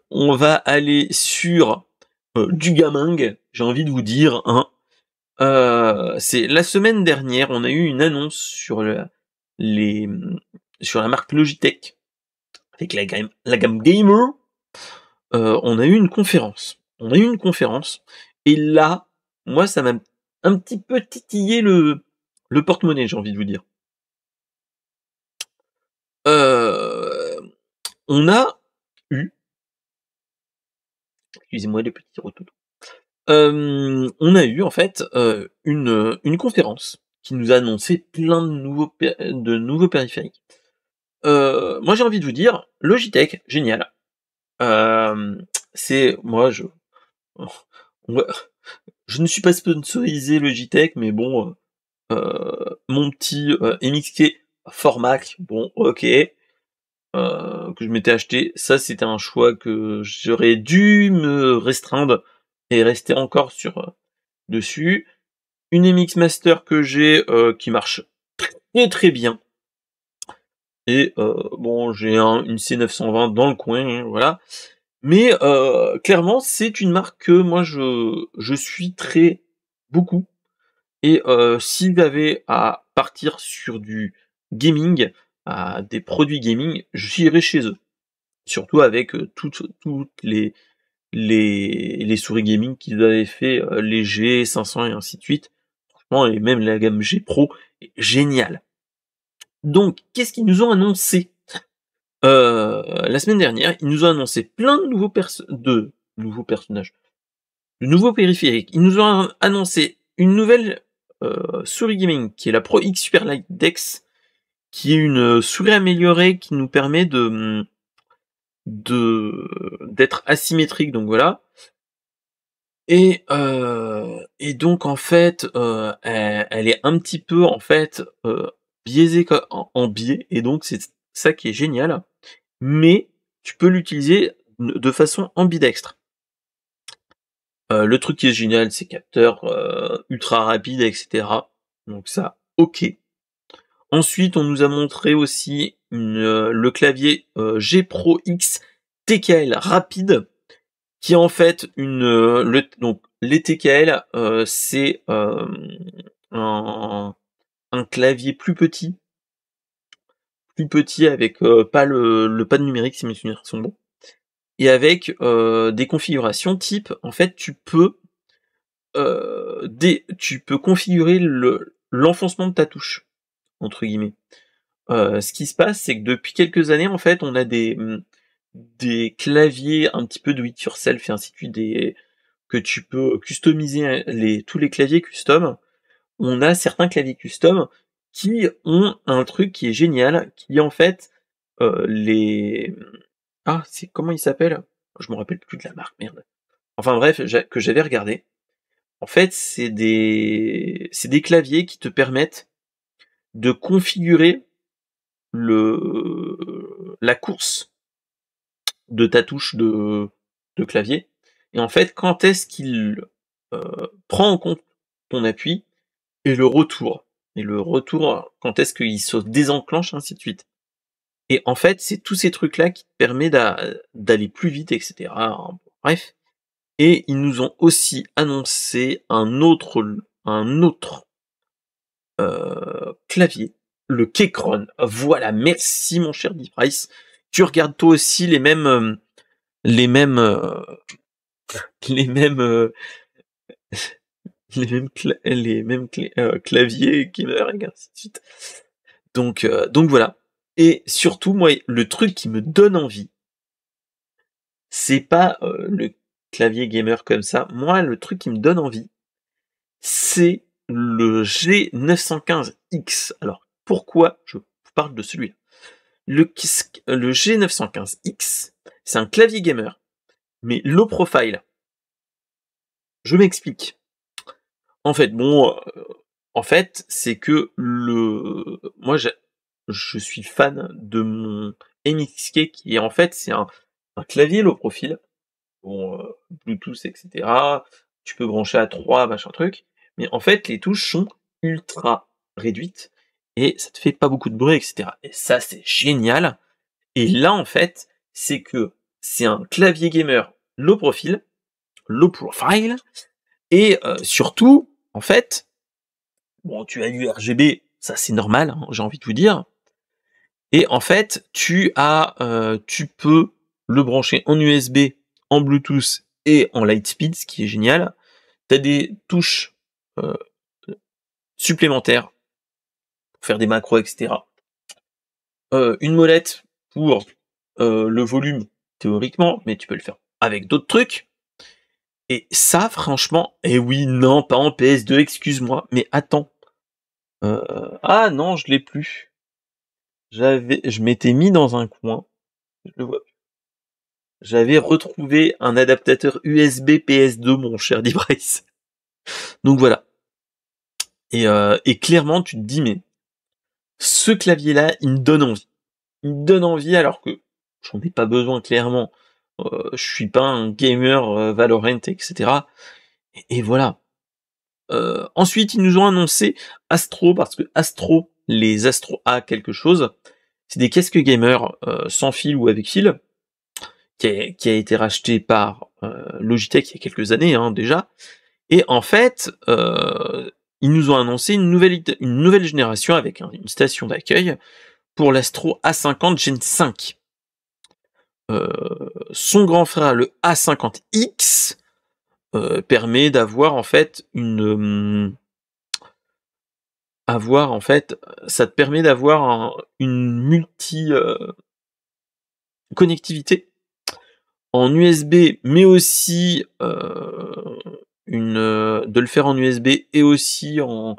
on va aller sur du gaming, j'ai envie de vous dire, hein. C'est la semaine dernière, on a eu une annonce les, sur la marque Logitech, avec la gamme Gamer. On a eu une conférence. Et là, moi, ça m'a un petit peu titillé le porte-monnaie, j'ai envie de vous dire. On a eu, excusez-moi les petits retours. On a eu en fait une conférence qui nous a annoncé plein de nouveaux périphériques. Moi j'ai envie de vous dire, Logitech, génial. C'est moi ouais, je ne suis pas sponsorisé Logitech, mais bon, mon petit MXK Formac, bon ok, que je m'étais acheté, ça c'était un choix que j'aurais dû me restreindre et rester encore sur dessus. Une MX Master que j'ai qui marche très très bien. et bon, j'ai une C920 dans le coin, hein, voilà. Mais clairement, c'est une marque que moi je suis très beaucoup et si j'avais à partir sur du gaming, à des produits gaming, j'irais chez eux. Surtout avec, toutes les souris gaming qu'ils avaient fait, les G500 et ainsi de suite. Franchement et même la gamme G Pro est géniale. Donc qu'est-ce qu'ils nous ont annoncé? La semaine dernière, ils nous ont annoncé plein de nouveaux personnages, de nouveaux périphériques. Ils nous ont annoncé une nouvelle, souris gaming qui est la Pro X Superlight Dex, qui est une souris améliorée qui nous permet d'être asymétrique, donc voilà. Et donc en fait, elle est un petit peu en fait, biaisée en biais et donc c'est ça qui est génial. Mais tu peux l'utiliser de façon ambidextre. Le truc qui est génial, c'est capteur ultra rapide, etc. Donc ça, ok. Ensuite, on nous a montré aussi le clavier G Pro X TKL rapide, qui est en fait donc les TKL, c'est un clavier plus petit avec pas le pad numérique si mes souvenirs sont bons, et avec des configurations type, en fait, tu peux configurer l'enfoncement de ta touche, entre guillemets. Ce qui se passe, c'est que depuis quelques années, en fait, on a des claviers un petit peu do it yourself et ainsi de suite, que tu peux customiser tous les claviers custom. On a certains claviers custom qui ont un truc qui est génial, qui est en fait c'est comment il s'appelle? Je me rappelle plus de la marque, merde. Enfin bref, que j'avais regardé. En fait, c'est des claviers qui te permettent de configurer la course de ta touche de clavier. Et en fait, quand est-ce qu'il prend en compte ton appui et le retour. Et le retour, quand est-ce qu'il se désenclenche, ainsi de suite. Et en fait, c'est tous ces trucs-là qui te permettent d'aller plus vite, etc. Bref. Et ils nous ont aussi annoncé un autre clavier, le Keychron. Voilà, merci mon cher D-Price. Tu regardes toi aussi les mêmes les mêmes les mêmes claviers gamer et ainsi de suite. Donc voilà. Et surtout, moi, le truc qui me donne envie, c'est pas le clavier gamer comme ça. Moi, le truc qui me donne envie, c'est le G915X. Alors, pourquoi je parle de celui-là? Le G915X, c'est un clavier gamer, mais low profile. Je m'explique. En fait, c'est que moi, je suis fan de mon MXK qui est en fait, c'est un clavier low profile, bon, Bluetooth, etc. Tu peux brancher à 3, machin truc, mais en fait, les touches sont ultra réduites et ça te fait pas beaucoup de bruit, etc. Et ça, c'est génial. Et là, en fait, c'est que c'est un clavier gamer low profile, et surtout, en fait, bon, tu as du RGB, ça c'est normal, hein, j'ai envie de vous dire. Et en fait, tu peux le brancher en USB, en Bluetooth et en Lightspeed, ce qui est génial. Tu as des touches euh, supplémentaires pour faire des macros, etc. Une molette pour le volume, théoriquement, mais tu peux le faire avec d'autres trucs. Et ça, franchement, oui, non, pas en PS2, excuse-moi, mais attends. Ah non, je l'ai plus. Je m'étais mis dans un coin, je le vois. J'avais retrouvé un adaptateur USB PS2, mon cher D-Bryce. Donc voilà. Et clairement, tu te dis, mais ce clavier-là, il me donne envie. Il me donne envie alors que j'en ai pas besoin, clairement. Je suis pas un gamer Valorant, etc. Et voilà. Ensuite, ils nous ont annoncé Astro, parce que Astro, les Astro A quelque chose, C'est des casques gamer sans fil ou avec fil, qui a été racheté par Logitech il y a quelques années hein, déjà. Et en fait, ils nous ont annoncé une nouvelle génération avec une station d'accueil pour l'Astro A50 Gen 5. Son grand frère, le A50X, permet d'avoir en fait ça te permet d'avoir une multi connectivité en USB, mais aussi de le faire en USB et aussi en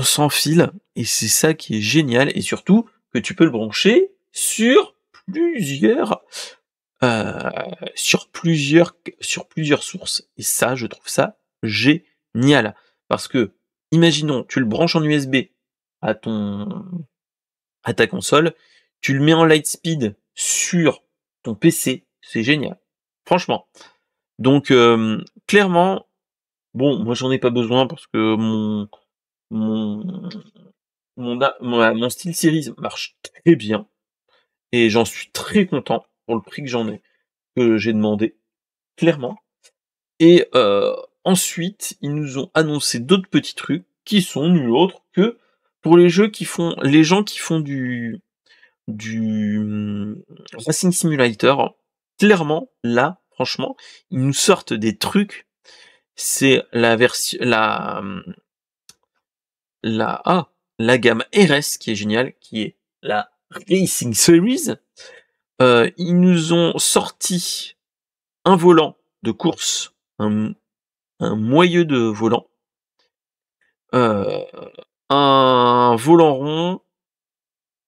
sans fil, et c'est ça qui est génial, et surtout que tu peux le brancher sur plusieurs sources, et ça, je trouve ça génial. Parce que, imaginons, tu le branches en USB à ta console, tu le mets en Lightspeed sur ton PC, c'est génial. Franchement. Donc, clairement, bon, moi j'en ai pas besoin parce que mon SteelSeries marche très bien, et j'en suis très content pour le prix que j'ai demandé, clairement. Et ensuite, ils nous ont annoncé d'autres petits trucs qui sont nuls autres que pour les gens qui font du Racing Simulator. Clairement, là, franchement, ils nous sortent des trucs. C'est la version, la gamme RS qui est géniale, qui est la Racing Series. Ils nous ont sorti un volant de course, un moyeu de volant, un volant rond,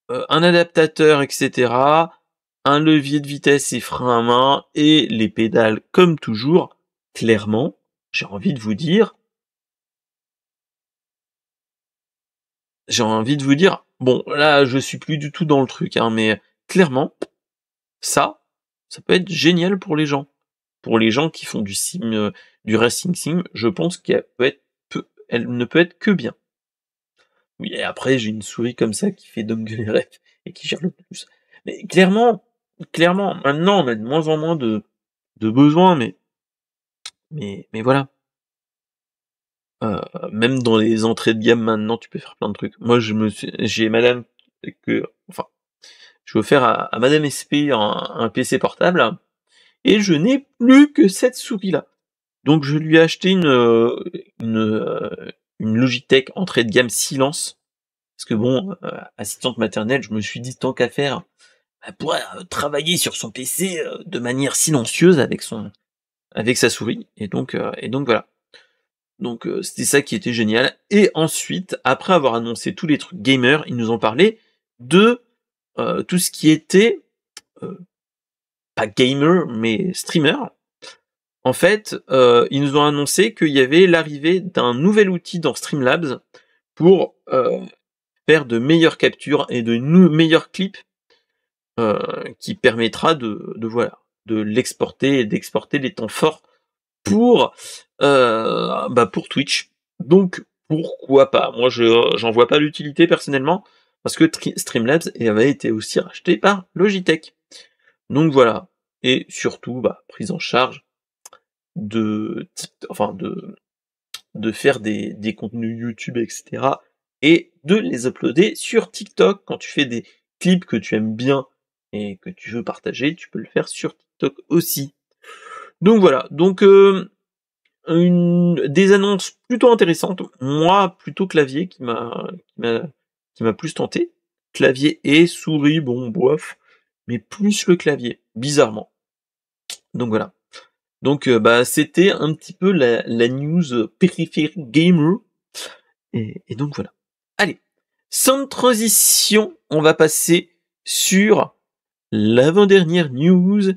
un adaptateur, etc., un levier de vitesse et frein à main, et les pédales comme toujours. Clairement, j'ai envie de vous dire, bon, là, je suis plus du tout dans le truc, hein, mais clairement, ça peut être génial pour les gens. Pour les gens qui font du racing sim, je pense qu'elle ne peut être que bien. Oui, et après, j'ai une souris comme ça qui fait dongle ref et qui gère le plus. Mais clairement, maintenant, on a de moins en moins de besoins, mais voilà. Même dans les entrées de gamme maintenant, tu peux faire plein de trucs. Moi, j'ai madame je vais offert à madame SP un PC portable, et je n'ai plus que cette souris-là. Donc, je lui ai acheté une Logitech entrée de gamme silence. Parce que bon, assistante maternelle, je me suis dit, tant qu'à faire, elle pourrait travailler sur son PC de manière silencieuse avec sa souris. Et donc voilà. Donc c'était ça qui était génial. Et ensuite, après avoir annoncé tous les trucs gamers, ils nous ont parlé de tout ce qui était pas gamer, mais streamer. En fait, ils nous ont annoncé qu'il y avait l'arrivée d'un nouvel outil dans Streamlabs pour faire de meilleures captures et de meilleurs clips, qui permettra de l'exporter et d'exporter les temps forts pour Twitch. Donc pourquoi pas? Moi j'en vois pas l'utilité personnellement, parce que Streamlabs avait été aussi racheté par Logitech. Donc voilà. Et surtout prise en charge de faire des contenus YouTube, etc., et de les uploader sur TikTok. Quand tu fais des clips que tu aimes bien et que tu veux partager, tu peux le faire sur TikTok aussi. Donc voilà, donc des annonces plutôt intéressantes. Moi, plutôt clavier qui m'a plus tenté. Clavier et souris, bon, bof, mais plus le clavier, bizarrement. Donc voilà. Donc c'était un petit peu la news périphérique gamer. Et donc voilà. Allez, sans transition, on va passer sur l'avant-dernière news.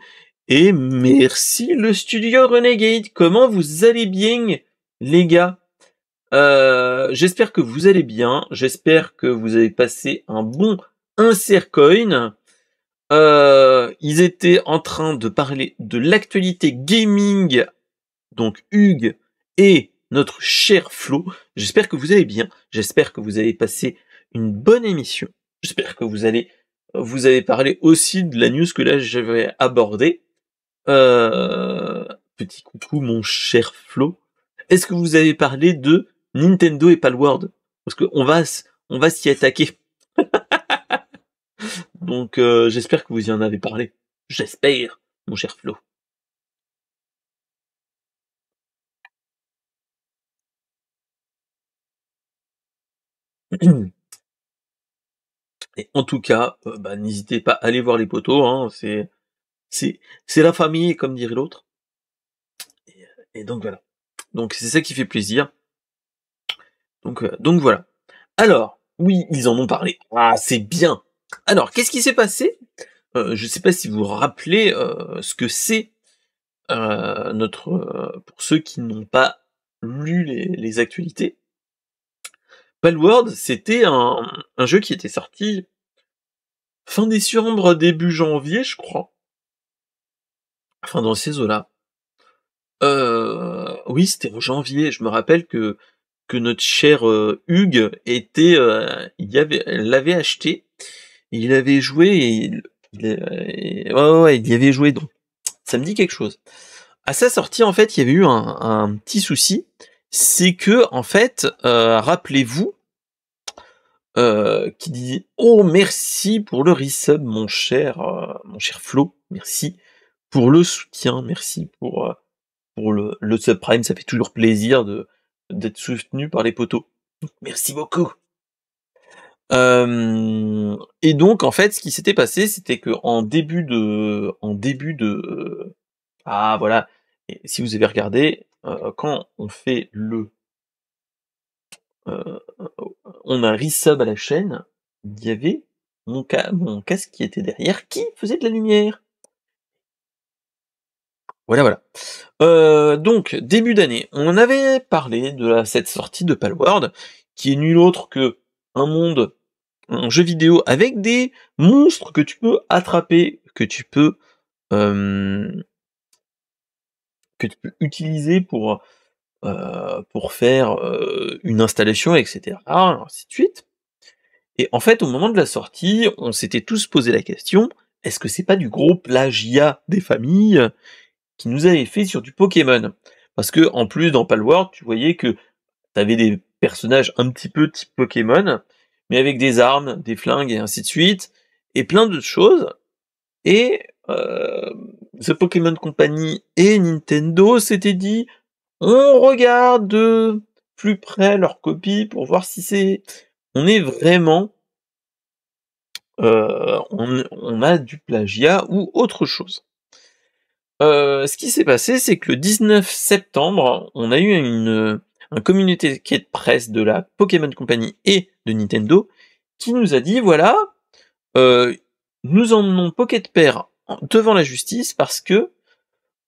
Et merci le studio Renegade. Comment vous allez bien, les gars? J'espère que vous allez bien. J'espère que vous avez passé un bon insert coin. Ils étaient en train de parler de l'actualité gaming, donc Hugues et notre cher Flo. J'espère que vous allez bien. J'espère que vous avez passé une bonne émission. J'espère que vous avez parlé aussi de la news que là j'avais abordée. Petit coucou mon cher Flo. Est-ce que vous avez parlé de Nintendo et Palworld? Parce on va s'y attaquer. Donc j'espère que vous y en avez parlé. J'espère, mon cher Flo. Et en tout cas, bah, n'hésitez pas à aller voir les potos, hein, c'est la famille, comme dirait l'autre. Et donc voilà. Donc c'est ça qui fait plaisir. Donc voilà. Alors, oui, ils en ont parlé. Ah, c'est bien. Alors, qu'est-ce qui s'est passé? Je sais pas si vous vous rappelez ce que c'est pour ceux qui n'ont pas lu les actualités. Palworld, c'était un jeu qui était sorti fin décembre, début janvier, je crois. Enfin, dans ces eaux-là. Oui, c'était en janvier. Je me rappelle que notre cher Hugues l'avait acheté, il avait joué ouais, il y avait joué, donc ça me dit quelque chose. À sa sortie, en fait, il y avait eu un petit souci, c'est que en fait, rappelez-vous, qui dit oh merci pour le resub mon cher Flo, merci pour le soutien, merci pour le subprime, ça fait toujours plaisir d'être soutenu par les potos. Merci beaucoup. Et donc en fait, ce qui s'était passé, c'était que en début de ah voilà, et si vous avez regardé, quand on fait euh, on a un resub à la chaîne, il y avait mon casque qui était derrière, qui faisait de la lumière. Voilà, voilà. Donc, début d'année, on avait parlé de cette sortie de Palworld, qui est nul autre que un jeu vidéo avec des monstres que tu peux attraper, euh, que tu peux utiliser pour faire une installation, etc., ainsi de suite. Et en fait, au moment de la sortie, on s'était tous posé la question, est-ce que c'est pas du gros plagiat des familles qui nous avait fait sur du Pokémon? Parce que en plus, dans Palworld, tu voyais que t'avais des personnages un petit peu type Pokémon, mais avec des armes, des flingues et ainsi de suite, et plein d'autres choses. Et The Pokémon Company et Nintendo s'étaient dit, on regarde de plus près leurs copies pour voir si on est vraiment, on a du plagiat ou autre chose. Ce qui s'est passé, c'est que le 19 septembre, on a eu un communiqué de presse de la Pokémon Company et de Nintendo qui nous a dit voilà, euh, nous emmenons Pocket Pair devant la justice parce que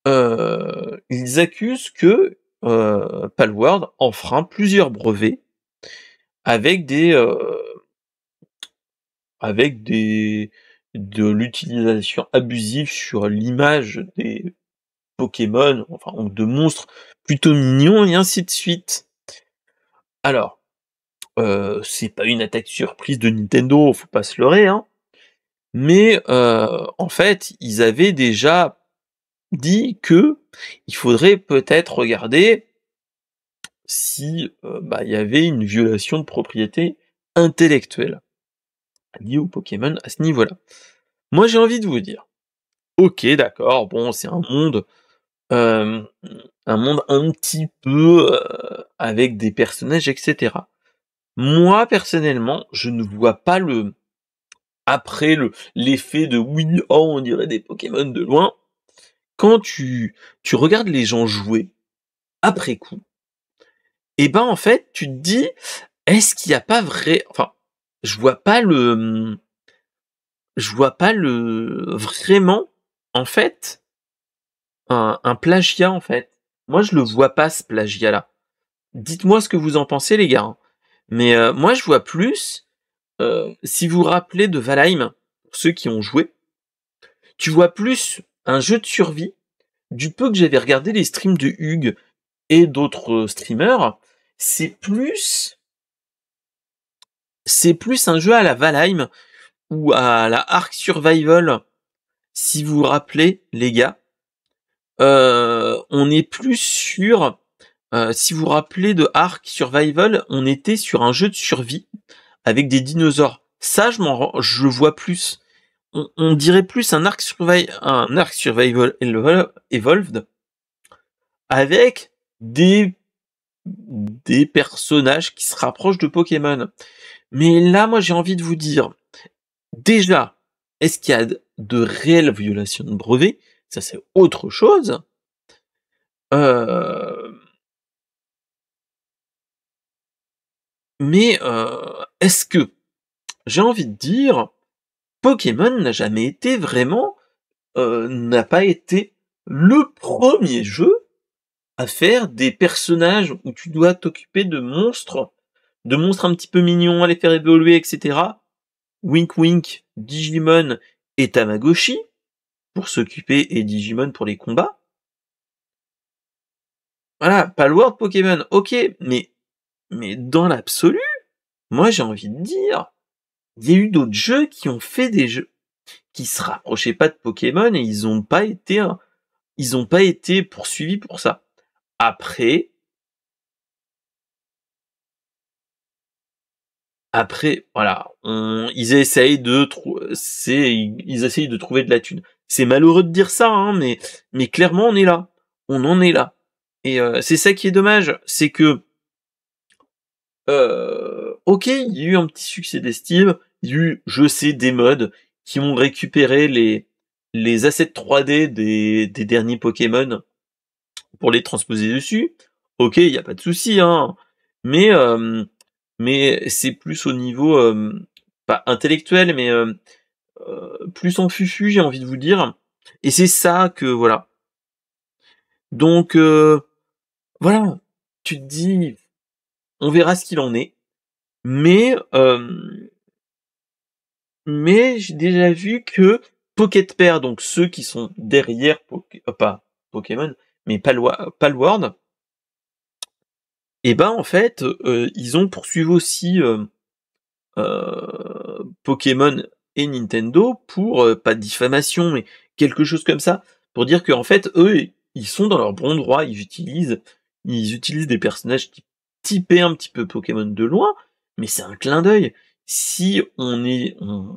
ils accusent que Palworld enfreint plusieurs brevets avec des de l'utilisation abusive sur l'image des Pokémon, enfin de monstres plutôt mignons et ainsi de suite. Alors, c'est pas une attaque surprise de Nintendo, faut pas se leurrer, hein. Mais en fait, ils avaient déjà dit que il faudrait peut-être regarder si il y avait une violation de propriété intellectuelle liée aux Pokémon à ce niveau-là. Moi, j'ai envie de vous dire, ok, d'accord, bon, c'est euh, un monde un petit peu avec des personnages, etc. Moi, personnellement, je ne vois pas l'effet de oui, oh, on dirait des Pokémon de loin. Quand tu regardes les gens jouer après coup, et ben en fait, tu te dis, est-ce qu'il n'y a pas enfin, je vois pas vraiment, en fait, un plagiat, en fait. Moi, je le vois pas, ce plagiat-là. Dites-moi ce que vous en pensez, les gars, hein. Mais moi, je vois plus, si vous vous rappelez de Valheim, pour ceux qui ont joué, tu vois plus un jeu de survie. Du peu que j'avais regardé les streams de Hugues et d'autres streamers, c'est plus c'est plus un jeu à la Valheim ou à la Ark Survival, si vous vous rappelez, les gars. On est plus sur... si vous vous rappelez de Ark Survival, on était sur un jeu de survie avec des dinosaures. Ça, je vois plus. On dirait plus un Ark Survival Evolved avec des personnages qui se rapprochent de Pokémon. Mais là, moi, j'ai envie de vous dire, déjà, est-ce qu'il y a de réelles violations de brevets? Ça, c'est autre chose. Mais est-ce que, j'ai envie de dire, Pokémon n'a jamais été vraiment, n'a pas été le premier jeu à faire des personnages où tu dois t'occuper de monstres un petit peu mignons, à les faire évoluer, etc. Wink wink, Digimon et Tamagotchi pour s'occuper et Digimon pour les combats. Voilà, pas le World Pokémon, ok, mais dans l'absolu, moi j'ai envie de dire, il y a eu d'autres jeux qui ont fait des jeux qui se rapprochaient pas de Pokémon et ils ont pas été poursuivis pour ça. Après, voilà, ils essayent de trouver de la thune. C'est malheureux de dire ça, hein, mais clairement on est là, on en est là. Et c'est ça qui est dommage, c'est que ok, il y a eu un petit succès d'estime, il y a eu, je sais, des mods qui ont récupéré les assets 3D des derniers Pokémon pour les transposer dessus. Ok, il y a pas de souci, hein, mais c'est plus au niveau pas intellectuel, mais plus en fufu, j'ai envie de vous dire. Et c'est ça que voilà. Donc voilà, tu te dis, on verra ce qu'il en est. Mais j'ai déjà vu que Pocket Pair, donc ceux qui sont derrière pas Pokémon, mais Palworld, et ben en fait, ils ont poursuivi aussi Pokémon et Nintendo pour pas de diffamation, mais quelque chose comme ça, pour dire qu'en fait, eux, ils sont dans leur bon droit, ils utilisent des personnages typés un petit peu Pokémon de loin, mais c'est un clin d'œil. Si on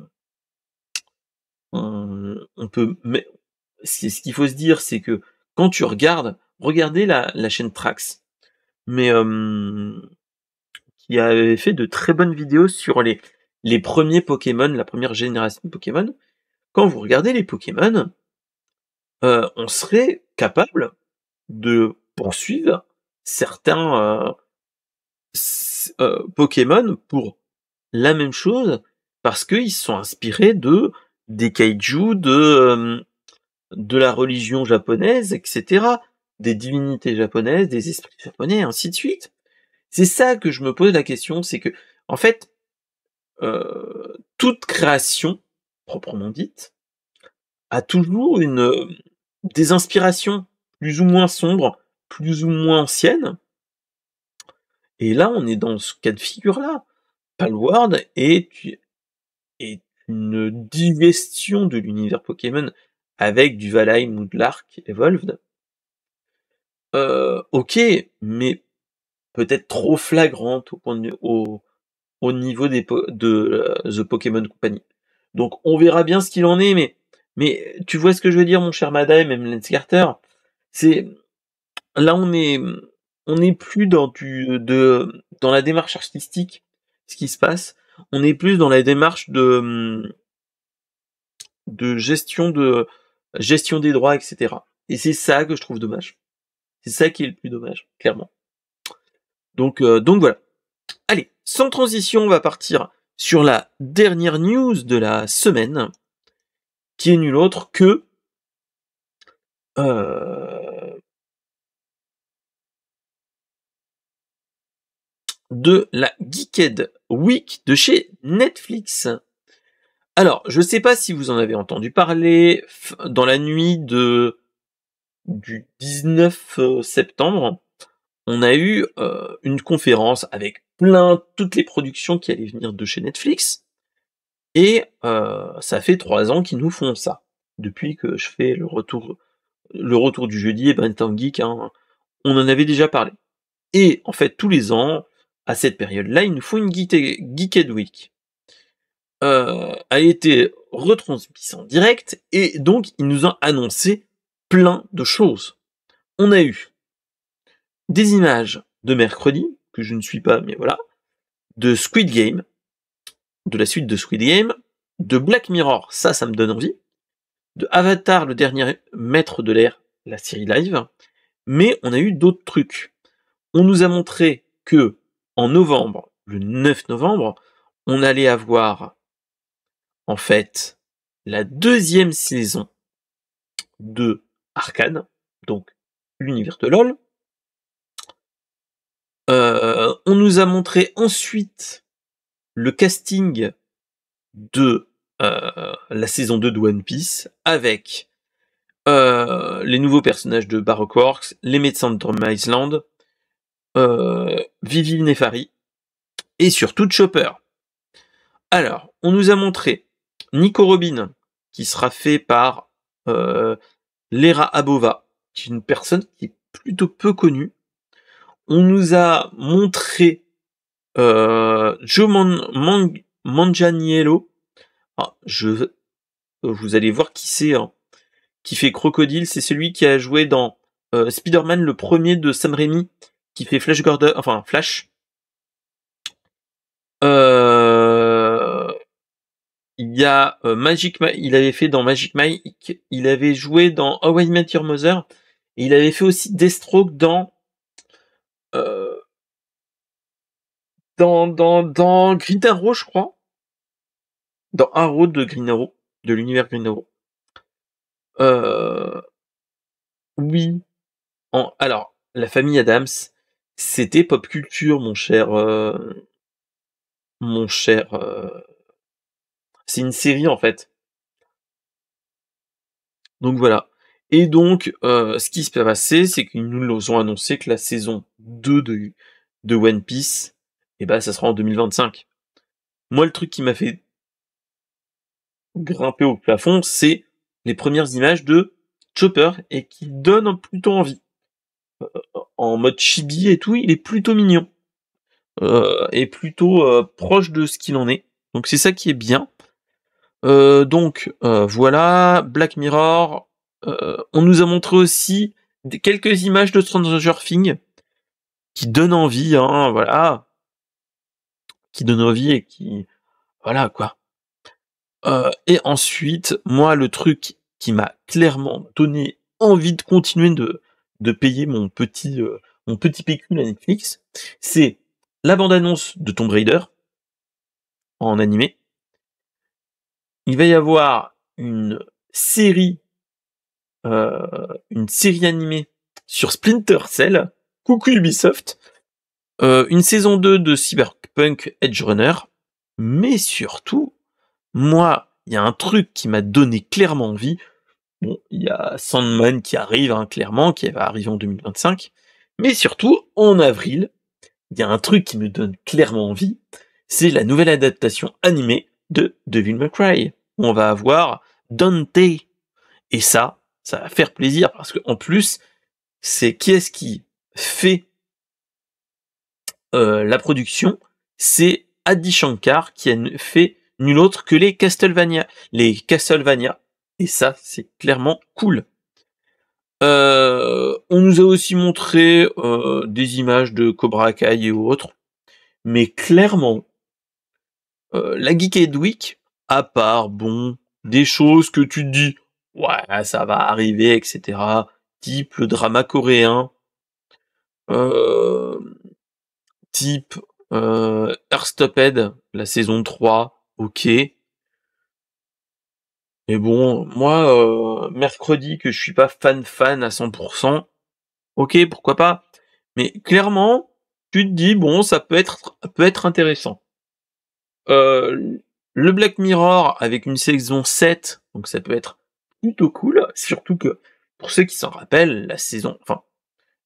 peut, mais ce qu'il faut se dire, c'est que quand tu regardez la chaîne Trax, mais qui avait fait de très bonnes vidéos sur les premiers Pokémon, la première génération de Pokémon. Quand vous regardez les Pokémon, on serait capable de poursuivre certains Pokémon pour la même chose, parce qu'ils se sont inspirés des kaiju, de la religion japonaise, etc., des divinités japonaises, des esprits japonais, ainsi de suite. C'est ça que je me pose la question, c'est que, en fait, toute création, proprement dite, a toujours des inspirations plus ou moins sombres, plus ou moins anciennes, et là, on est dans ce cas de figure-là. Palworld est une digestion de l'univers Pokémon avec du Valheim ou de l'Ark Evolved. Ok, mais peut-être trop flagrante au niveau de The Pokémon Company. Donc on verra bien ce qu'il en est, mais tu vois ce que je veux dire, mon cher Madai, même Lance Carter. C'est là on est plus dans la démarche artistique, ce qui se passe. On est plus dans la démarche de gestion des droits, etc. Et c'est ça que je trouve dommage. C'est ça qui est le plus dommage, clairement. Donc voilà. Allez, sans transition, on va partir sur la dernière news de la semaine, qui est nulle autre que de la Geeked Week de chez Netflix. Alors, je sais pas si vous en avez entendu parler, dans la nuit du 19 septembre, on a eu une conférence avec toutes les productions qui allaient venir de chez Netflix, et ça fait 3 ans qu'ils nous font ça, depuis que je fais le retour du jeudi et Brainstorm Geek, hein, on en avait déjà parlé. Et en fait, tous les ans, à cette période-là, ils nous font une Geeked Week. A été retransmise en direct, et donc ils nous ont annoncé plein de choses. On a eu des images de mercredi, que je ne suis pas, mais voilà, de Squid Game, de la suite de Squid Game, de Black Mirror, ça me donne envie, de Avatar, le dernier maître de l'air, la série live, mais on a eu d'autres trucs. On nous a montré que, en novembre, le 9 novembre, on allait avoir, en fait, la 2e saison de Arcane, donc l'univers de LoL. On nous a montré ensuite le casting de la saison 2 de One Piece, avec les nouveaux personnages de Baroque Works, les médecins de Drum Island, Vivi Nefari, et surtout Chopper. Alors, on nous a montré Nico Robin, qui sera fait par Lera Abova, qui est une personne qui est plutôt peu connue. On nous a montré Joe Manganiello. Vous allez voir qui c'est, hein, qui fait Crocodile. C'est celui qui a joué dans Spider-Man, le premier de Sam Raimi, qui fait Flash Gordon, enfin Flash. Il y a Magic Mike, il avait fait dans Magic Mike, il avait joué dans How I Met Your Mother, et il avait fait aussi Deathstroke dans Green Arrow, je crois. Dans Arrow de Green Arrow, de l'univers Green Arrow. Oui. Alors, la famille Adams, c'était pop culture, mon cher. C'est une série en fait. Donc voilà. Et donc, ce qui se peut passer, c'est qu'ils nous ont annoncé que la saison 2 de One Piece, ça sera en 2025. Moi, le truc qui m'a fait grimper au plafond, c'est les premières images de Chopper, et qui donnent plutôt envie. En mode chibi et tout, il est plutôt mignon. Et plutôt proche de ce qu'il en est. Donc c'est ça qui est bien. Donc voilà, Black Mirror. On nous a montré aussi quelques images de Stranger Things qui donnent envie, hein, voilà. Qui donnent envie et qui... Voilà, quoi. Et ensuite, moi, le truc qui m'a clairement donné envie de continuer de payer mon petit pécule à Netflix, c'est la bande-annonce de Tomb Raider en animé. Il va y avoir une série animée sur Splinter Cell. Coucou Ubisoft. Une saison 2 de Cyberpunk Edge Runner. Mais surtout, moi, il y a un truc qui m'a donné clairement envie. Bon, il y a Sandman qui arrive, hein, clairement, qui va arriver en 2025. Mais surtout, en avril, il y a un truc qui me donne clairement envie. C'est la nouvelle adaptation animée de Devil May Cry. Où on va avoir Dante. Et ça va faire plaisir, parce que en plus, c'est qui est-ce qui fait la production? C'est Adi Shankar, qui a fait nul autre que les Castlevania. Et ça, c'est clairement cool. On nous a aussi montré des images de Cobra Kai et autres. Mais clairement, la Geeked Week, à part, des choses que tu te dis, ouais, ça va arriver, etc. Type le drama coréen, type Earthstopped, la saison 3, ok. Mais bon, moi, mercredi, que je suis pas fan à 100%, ok, pourquoi pas. Mais clairement, tu te dis, bon, ça peut être intéressant. Le Black Mirror avec une saison 7, donc ça peut être plutôt cool, surtout que, pour ceux qui s'en rappellent,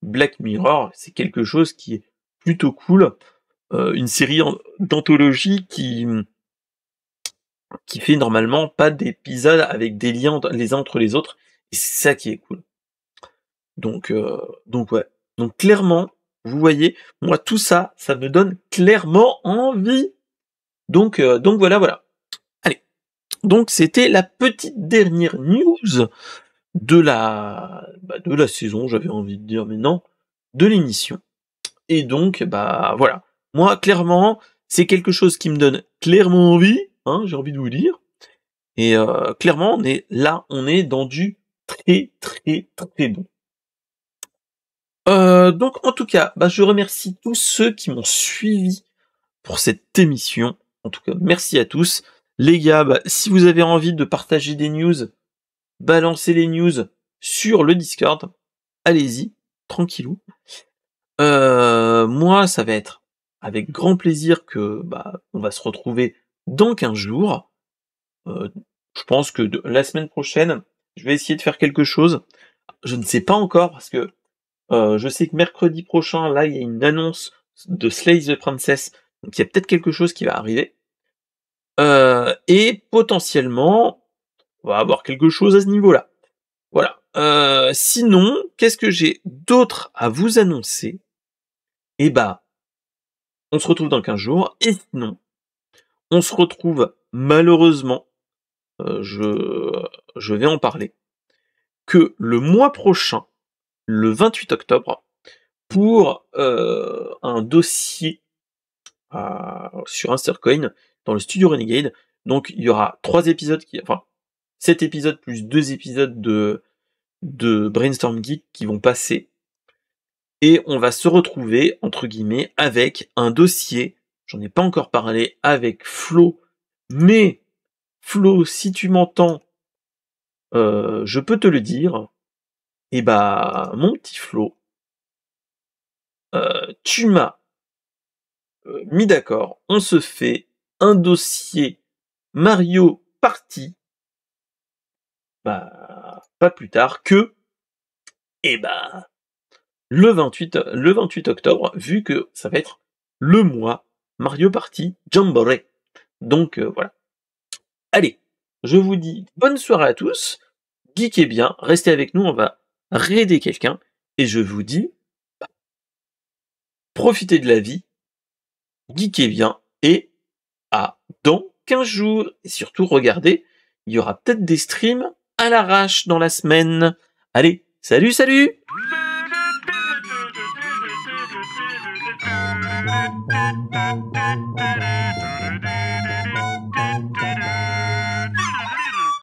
Black Mirror, c'est quelque chose qui est plutôt cool. Une série d'anthologie qui fait normalement pas d'épisodes avec des liens les uns entre les autres, et c'est ça qui est cool. Donc ouais. Donc clairement, vous voyez, moi tout ça, ça me donne clairement envie. Donc voilà. Allez. Donc c'était la petite dernière news de la saison, j'avais envie de dire, mais non, de l'émission. Et donc, voilà. Moi, clairement, c'est quelque chose qui me donne clairement envie, hein, j'ai envie de vous dire. Et clairement, on est dans du très très très bon. Donc en tout cas, je remercie tous ceux qui m'ont suivi pour cette émission. En tout cas, merci à tous. Les gars, si vous avez envie de partager des news, balancez les news sur le Discord. Allez-y, tranquillou. Moi, ça va être avec grand plaisir que on va se retrouver dans 15 jours. Je pense que la semaine prochaine, je vais essayer de faire quelque chose. Je ne sais pas encore parce que je sais que mercredi prochain, là, il y a une annonce de Slay the Princess, donc il y a peut-être quelque chose qui va arriver. Et potentiellement, on va avoir quelque chose à ce niveau-là. Voilà. Sinon, qu'est-ce que j'ai d'autre à vous annoncer? On se retrouve dans 15 jours, et sinon, on se retrouve malheureusement, je vais en parler, que le mois prochain, le 28 octobre, pour un dossier sur Instercoin dans le studio Renegade. Donc il y aura 7 épisodes plus 2 épisodes de Brainstorm Geek qui vont passer. Et on va se retrouver, entre guillemets, avec un dossier, j'en ai pas encore parlé, avec Flo, mais Flo, si tu m'entends, je peux te le dire, mon petit Flo, tu m'as mis d'accord, on se fait un dossier Mario Party, pas plus tard que, le 28 octobre, vu que ça va être le mois Mario Party Jamboree. Donc voilà. Allez, je vous dis bonne soirée à tous, geekez bien, restez avec nous, on va raider quelqu'un, et je vous dis, profitez de la vie, geekez bien, et à dans 15 jours. Et surtout, regardez, il y aura peut-être des streams à l'arrache dans la semaine. Allez, salut, salut!